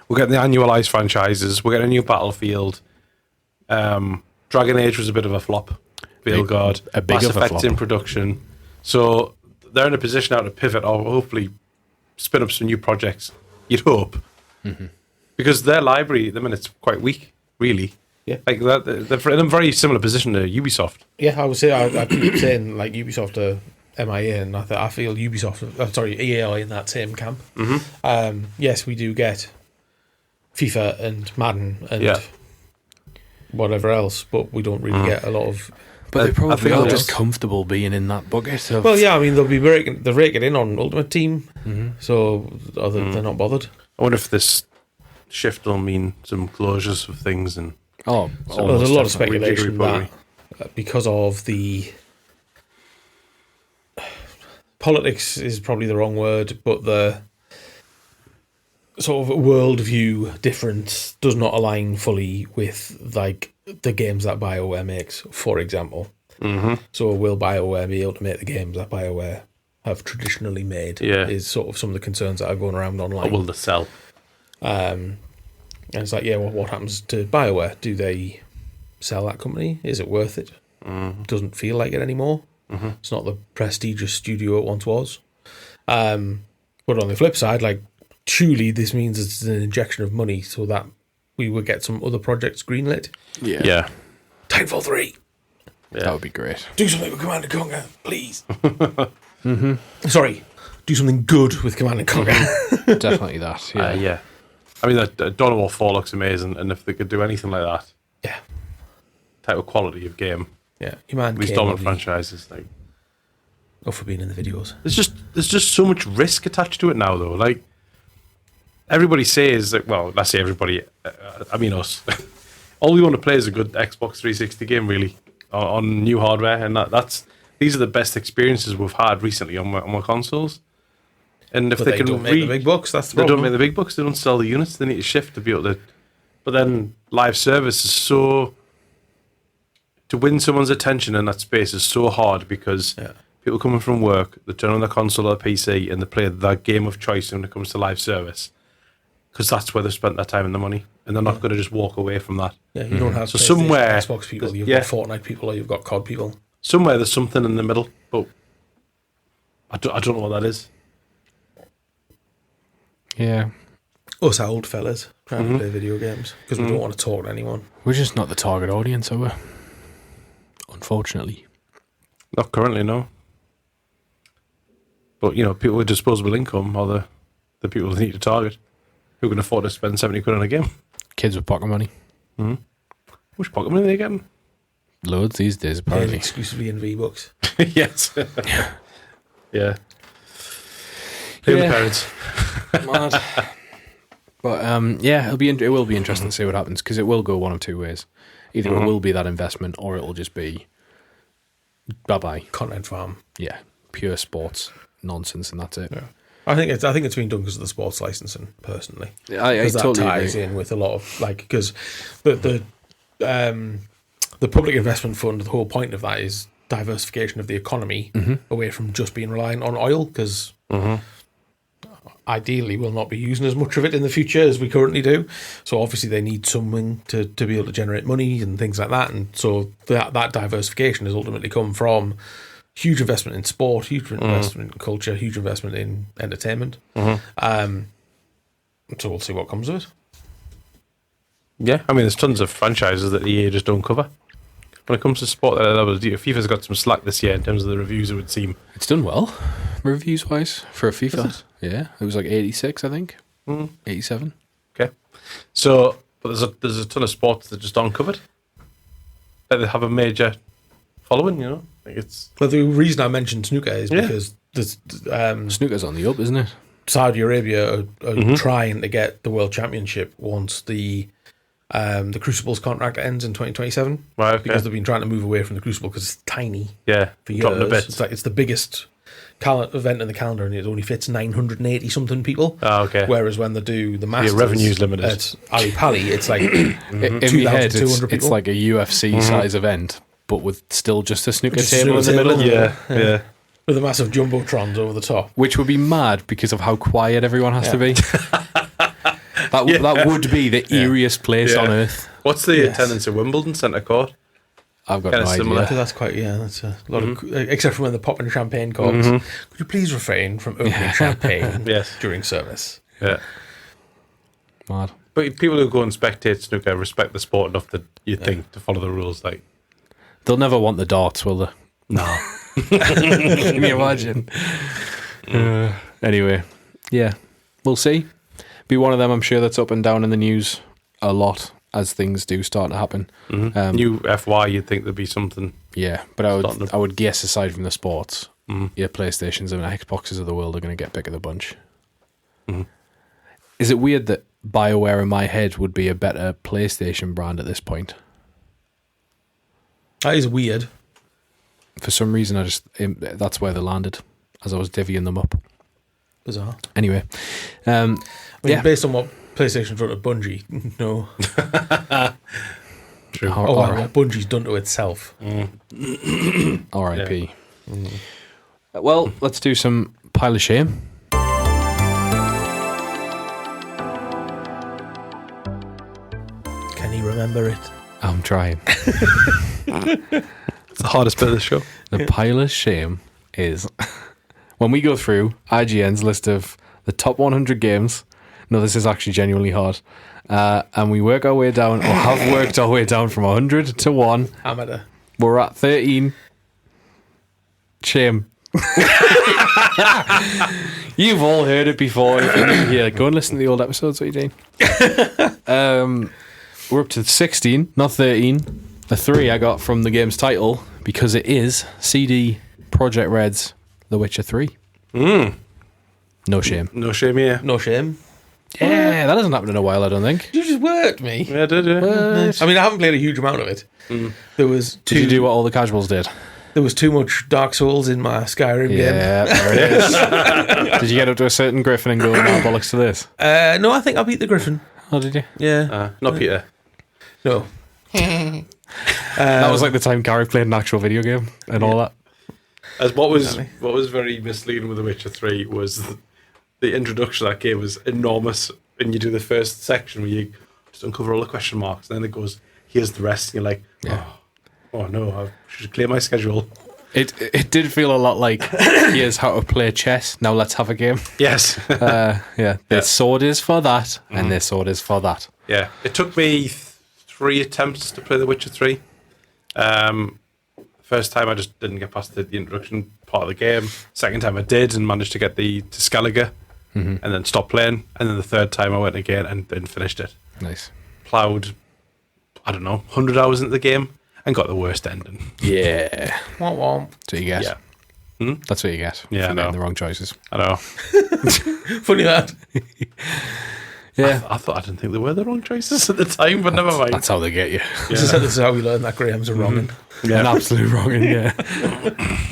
We're getting the annualized franchises. We're getting a new Battlefield. Dragon Age was a bit of a flop. Veilguard. A big Mass of a Effect flop. in production. So they're in a position now to pivot or hopefully spin up some new projects. You'd hope. Because their library at the minute's quite weak, really. Yeah. Like they're in a very similar position to Ubisoft. Yeah, I would say, I keep saying Ubisoft are MIA, and I feel Ubisoft, EA are in that same camp. Yes, we do get FIFA and Madden and whatever else, but we don't really get a lot of. But they probably are are just comfortable being in that bucket. Well, yeah, I mean they'll rake it in on Ultimate Team, so they're not bothered. I wonder if this shift will mean some closures of things and. There's a lot of speculation that because of the politics is probably the wrong word, but the sort of worldview difference does not align fully with the games that BioWare makes, for example. So will BioWare be able to make the games that BioWare have traditionally made? Is sort of some of the concerns that are going around online. Or will they sell? And it's like, what happens to BioWare? Do they sell that company? Is it worth it? Doesn't feel like it anymore. It's not the prestigious studio it once was. But on the flip side, surely this means it's an injection of money so that we will get some other projects greenlit. Yeah. Titanfall 3. Yeah. That would be great. Do something with Command & Conquer, please. Sorry. Do something good with Command & Conquer. Definitely that, yeah. I mean, Dawn of War 4 looks amazing, and if they could do anything like that, Yeah. type of quality of game, Yeah. Your man these came dominant on franchises, like Or for being in the videos. there's just so much risk attached to it now, though. Like everybody says that. Well, I say everybody. I mean us. All we want to play is a good Xbox 360 game, really, on new hardware, and these are the best experiences we've had recently on my consoles. And if But they can don't make the big bucks, that's the they don't problem. make the big bucks. They don't sell the units. They need to shift to be able to. But then live service is so. To win someone's attention in that space is so hard because people coming from work, they turn on their console or PC and they play their game of choice when it comes to live service. Because that's where they've spent their time and their money, and they're not going to just walk away from that. Yeah, you don't have So PlayStation, somewhere- Xbox people, you've got Fortnite people, or you've got COD people. Somewhere there's something in the middle, but I don't know what that is. Yeah. Us old fellas trying to play video games because we don't want to talk to anyone. We're just not the target audience, are we? Unfortunately. Not currently, no. But, people with disposable income are the people they need to target who can afford to spend 70 quid on a game. Kids with pocket money. Which pocket money are they getting? Loads these days, Played apparently. exclusively in V-Bucks. Yes. Yeah. Pay the Yeah. parents. Mad. But it will be interesting to see what happens because it will go one of two ways. Either it will be that investment or it will just be bye bye. Content farm. Yeah, pure sports nonsense and that's it. Yeah. I think it's been done because of the sports licensing. Personally, I because that totally ties agree. in with a lot of because the public investment fund. The whole point of that is diversification of the economy away from just being reliant on oil because. Ideally, we'll not be using as much of it in the future as we currently do. So obviously, they need something to be able to generate money and things like that. And so that diversification has ultimately come from huge investment in sport, huge investment in culture, huge investment in entertainment. So we'll see what comes of it. Yeah, I mean, there's tons of franchises that EA just don't cover. When it comes to sport, FIFA's got some slack this year in terms of the reviews, it would seem. It's done well, reviews wise, for a FIFA. Yeah, it was like 86, I think. 87. Okay. So, but there's a ton of sports that just aren't covered. Like they have a major following, Like it's. But the reason I mentioned snooker is because there's, Snooker's on the up, isn't it? Saudi Arabia are trying to get the World Championship once the Crucible's contract ends in 2027. Right, okay. Because they've been trying to move away from the Crucible because it's tiny. Yeah, For dropping a years. bit. It's the biggest event in the calendar, and it only fits 980 something people. Oh, okay. Whereas when they do the Masters, revenue's limited. at Ali Pali, it's like In my head, 2,200 it's people. like a UFC size event, but with still just a snooker Just a table in the snooker middle. table. Yeah. with the massive jumbotrons over the top. Which would be mad because of how quiet everyone has to be. That would be the eeriest place on earth. What's the attendance at Wimbledon Centre Court? I've got Kinda no similar. idea. That's quite, that's a lot of, except for when they're popping champagne corks. Could you please refrain from opening champagne Yes. during service? Yeah. Mad. But people who go and spectate snooker respect the sport enough that you think to follow the rules. Like, They'll never want the darts, will they? no. Can you imagine? Anyway, yeah, we'll see. Be one of them, I'm sure, that's up and down in the news a lot as things do start to happen. New FY, you'd think there'd be something. Yeah, but I would guess aside from the sports, your PlayStations and Xboxes of the world are going to get pick of the bunch. Is it weird that BioWare in my head would be a better PlayStation brand at this point? That is weird. For some reason, that's where they landed as I was divvying them up. Bizarre. Anyway, I mean, based on what PlayStation's done to Bungie, no. True. What Bungie's done to itself. R.I.P. Well, let's do some pile of shame. Can you remember it? I'm trying. It's the hardest bit of the show. The pile of shame is when we go through IGN's list of the top 100 games. No, this is actually genuinely hard. And we work our way down, or have worked our way down from 100 to 1. Amateur. We're at 13. Shame. You've all heard it before. If you're new here, go and listen to the old episodes. What are you doing? We're up to 16, not 13. The 3 I got from the game's title because it is CD Projekt Red's The Witcher 3. No shame. No shame here. No shame. Yeah, that hasn't happened in a while, I don't think. You just worked me. Yeah, I did, yeah. I mean, I haven't played a huge amount of it. There was Did you do what all the casuals did? There was too much Dark Souls in my Skyrim game. Yeah, there it is. Did you get up to a certain griffin and go, no, bollocks to this? No, I think I beat the Griffin. Oh, did you? Yeah. Not Peter. No. That was like the time Gary played an actual video game and all that. As what was very misleading with The Witcher 3 was the introduction of that game was enormous, and you do the first section where you just uncover all the question marks, and then it goes, here's the rest, and you're like, oh no, I should clear my schedule. It did feel a lot like, here's how to play chess, now let's have a game. Yes. This sword is for that, and this sword is for that. Yeah. It took me 3 attempts to play The Witcher 3. First time I just didn't get past the introduction part of the game. Second time I did and managed to get to Skellige and then stopped playing. And then the third time I went again and then finished it. Nice. Plowed, I don't know, 100 hours into the game and got the worst ending. Yeah. Womp womp. That's what you get. Yeah. That's what you get Yeah, for I know. making the wrong choices. I know. Funny that. Yeah. I thought I didn't think they were the wrong choices at the time, but never mind. That's how they get you. This is how we learn that Graham's a wrong'un. An absolute wronging, yeah.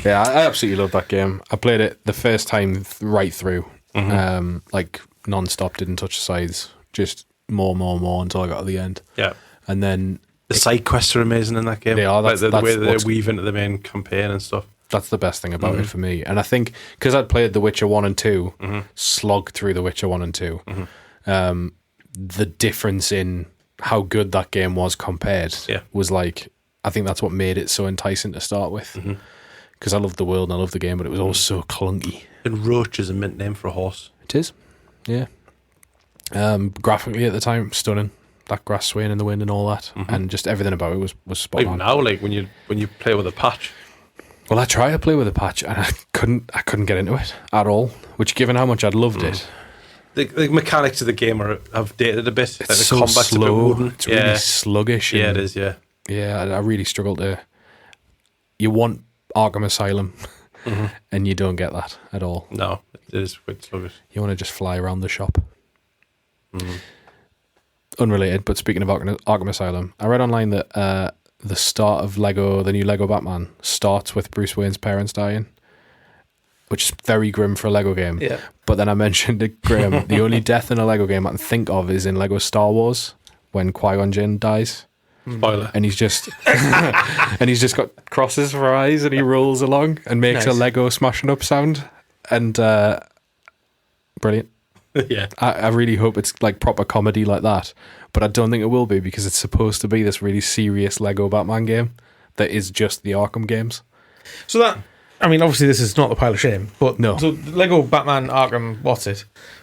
Yeah, I absolutely love that game. I played it the first time right through. Like non-stop, didn't touch the sides. Just more until I got to the end. Yeah. And then The side quests are amazing in that game. They are. Like the That's way they what's- weave into the main campaign and stuff. that's the best thing about it for me. And I think because I'd played The Witcher 1 and 2, slogged through The Witcher 1 and 2, the difference in how good that game was compared was like, I think that's what made it so enticing to start with. Because I loved the world and I loved the game, but it was all so clunky. And Roach is a mint name for a horse. It is, yeah. Graphically at the time, stunning. That grass swaying in the wind and all that, and just everything about it was spot Even on. now, like when you play with a patch. Well, I tried to play with a patch and I couldn't get into it at all. Which, given how much I'd loved it, The mechanics of the game have dated a bit. it's Like the so combat's a bit slow. wooden. It's really sluggish. Yeah, and- it is, yeah. Yeah, I really struggled to. You want Arkham Asylum, and you don't get that at all. No, it is quite sluggish. You want to just fly around the shop. Unrelated, but speaking of Arkham Asylum, I read online that the start of the new Lego Batman, starts with Bruce Wayne's parents dying, which is very grim for a Lego game. Yeah. But then I mentioned it, Graham, the only death in a Lego game I can think of is in Lego Star Wars, when Qui-Gon Jinn dies. Spoiler. And he's just got crosses for eyes, and he rolls along and makes a Nice. Lego smashing up sound, and brilliant. Yeah. I really hope it's like proper comedy like that, but I don't think it will be because it's supposed to be this really serious Lego Batman game that is just the Arkham games. So that, I mean, obviously this is not the pile of shame, but No. So Lego Batman Arkham,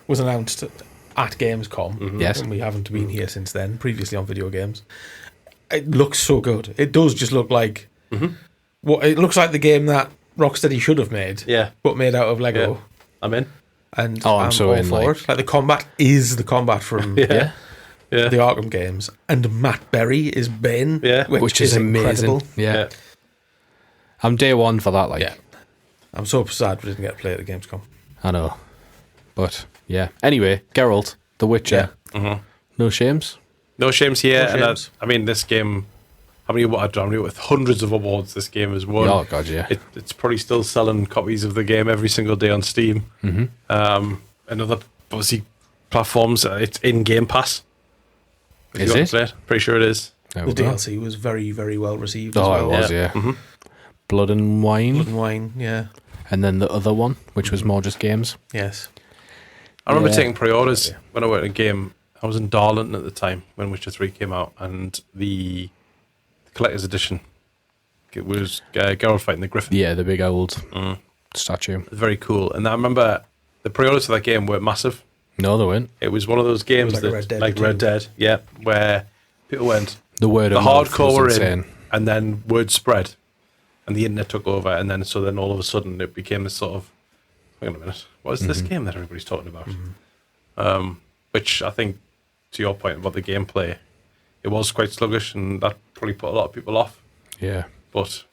was announced at Gamescom. Yes. And we haven't been here since then, previously on video games. It looks so good. It does just look like, it looks like the game that Rocksteady should have made. Yeah. But made out of Lego. Yeah. I'm in. And I'm so all in, for like- it. Like the combat is the combat from Yeah. Yeah. the Arkham games, and Matt Berry is Ben, Yeah. Which is amazing. incredible. Yeah. I'm day one for that. Like, Yeah, I'm so sad we didn't get to play it at Gamescom. I know, but yeah. Anyway, Geralt, The Witcher, no shames. No shames here. No And shames. I mean, this game, how many with hundreds of awards this game has won. Oh god, yeah. It's probably still selling copies of the game every single day on Steam. And other, obviously, platforms. It's in Game Pass. If Is you want it? to play it. Pretty sure it is. There The we go. DLC was very, very well received. Oh, as it well. was, yeah. Blood and Wine, Blood and Wine, yeah, and then the other one, which was more just games. yes. I remember Yeah. taking pre-orders when I worked in a game. I was in Darlington at the time when Witcher 3 came out, and the collector's edition, it was Geralt fighting the Griffin. Yeah, the big old statue. Very cool. And I remember the pre-orders for that game were massive. No, they weren't. It was one of those games like a that, Red Dead like 2. Red Dead, yeah, where people went, The word the of mouth hardcore was were insane. in, and then word spread, and the internet took over, and then all of a sudden it became this sort of hang on a minute, what is this game that everybody's talking about? Which I think, to your point about the gameplay, it was quite sluggish, and that probably put a lot of people off. Yeah. But,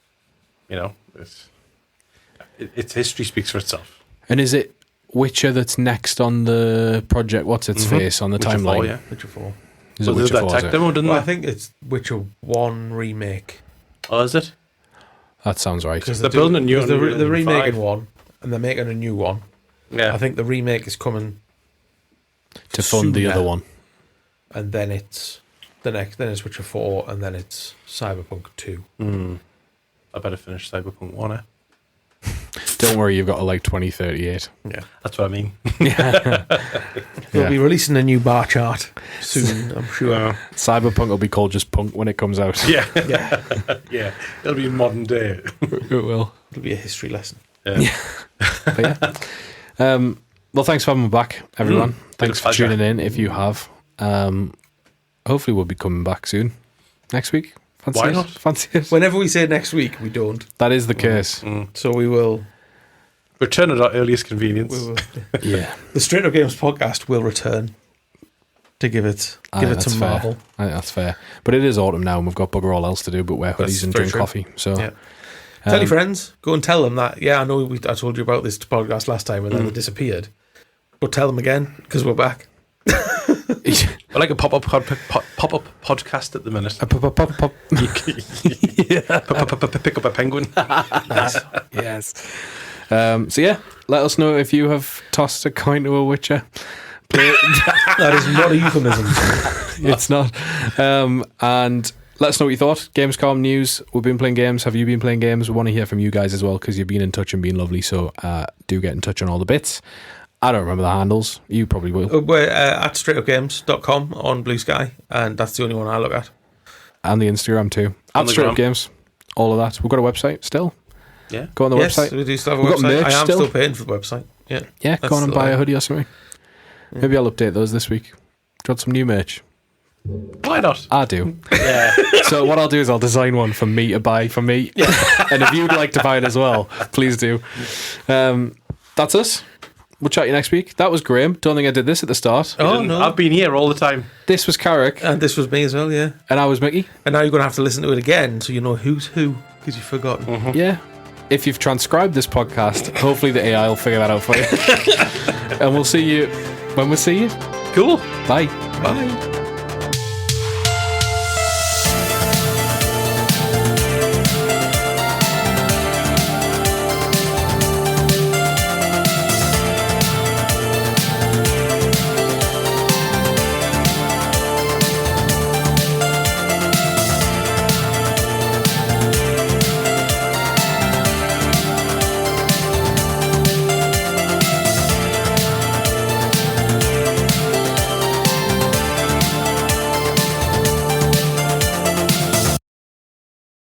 its history speaks for itself. And is it Witcher that's next on the project? What's its face on the Witcher timeline? 4, yeah. Witcher 4. Is it Witcher 4? Tech demo, didn't Well, it? I think it's Witcher 1 remake. Oh, is it? That sounds right. They're building a new one. They're remaking one, and they're making a new one. Yeah. I think the remake is coming To fund the sooner. other one. And then it's then it's Witcher 4, and then it's Cyberpunk 2. I better finish Cyberpunk 1, Don't worry, you've got to like 2038. Yeah. That's what I mean. They'll be releasing a new bar chart soon, I'm sure. Cyberpunk will be called just Punk when it comes out. Yeah. Yeah. Yeah. It'll be modern day. It will. It'll be a history lesson. Yeah. But yeah. Well, thanks for having me back, everyone. Thanks for pleasure. tuning in if you have. Hopefully we'll be coming back soon. Next week. Fancy Why it? not? Fancy it? Whenever we say next week, we don't. That is the case. So we will. Return at our earliest convenience. We will Yeah. the Straight Up Games podcast will return to give it some fair. marvel. I think that's fair. But it is autumn now and we've got bugger all else to do but wear That's hoodies and very drink true. coffee. So Yeah. Tell your friends. Go and tell them that. Yeah, I know I told you about this podcast last time and then they disappeared. But tell them again because we're back. We're like a pop-up podcast at the minute. Pop. Pick up a penguin. Yes. So yeah, let us know if you have tossed a coin to a Witcher. That is not a euphemism. It's not. And let us know what you thought. Gamescom news. We've been playing games. Have you been playing games? We want to hear from you guys as well because you've been in touch and been lovely. So do get in touch on all the bits. I don't remember the handles. You probably will. We're at straightupgames.com on Blue Sky, and that's the only one I look at. And the Instagram too. On At the Straight Up gram. Games. All of that. We've got a website still. Yeah. Go on the Yes, website. we do still have a We've got website. merch I am still. still paying for the website. Yeah. Yeah, That's go on and still buy there. a hoodie or something. Maybe I'll update those this week. Do you want some new merch? Why not? I do. Yeah. So what I'll do is I'll design one for me to buy for me. And if you'd like to buy it as well, please do. That's us. We'll chat you next week. That was Graham. Don't think I did this at the start. Oh, no. I've been here all the time. This was Carrick. And this was me as well, yeah. And I was Mickey. And now you're going to have to listen to it again so you know who's who because you've forgotten. Yeah. If you've transcribed this podcast, hopefully the AI will figure that out for you. And we'll see you when we see you. Cool. Bye. Bye.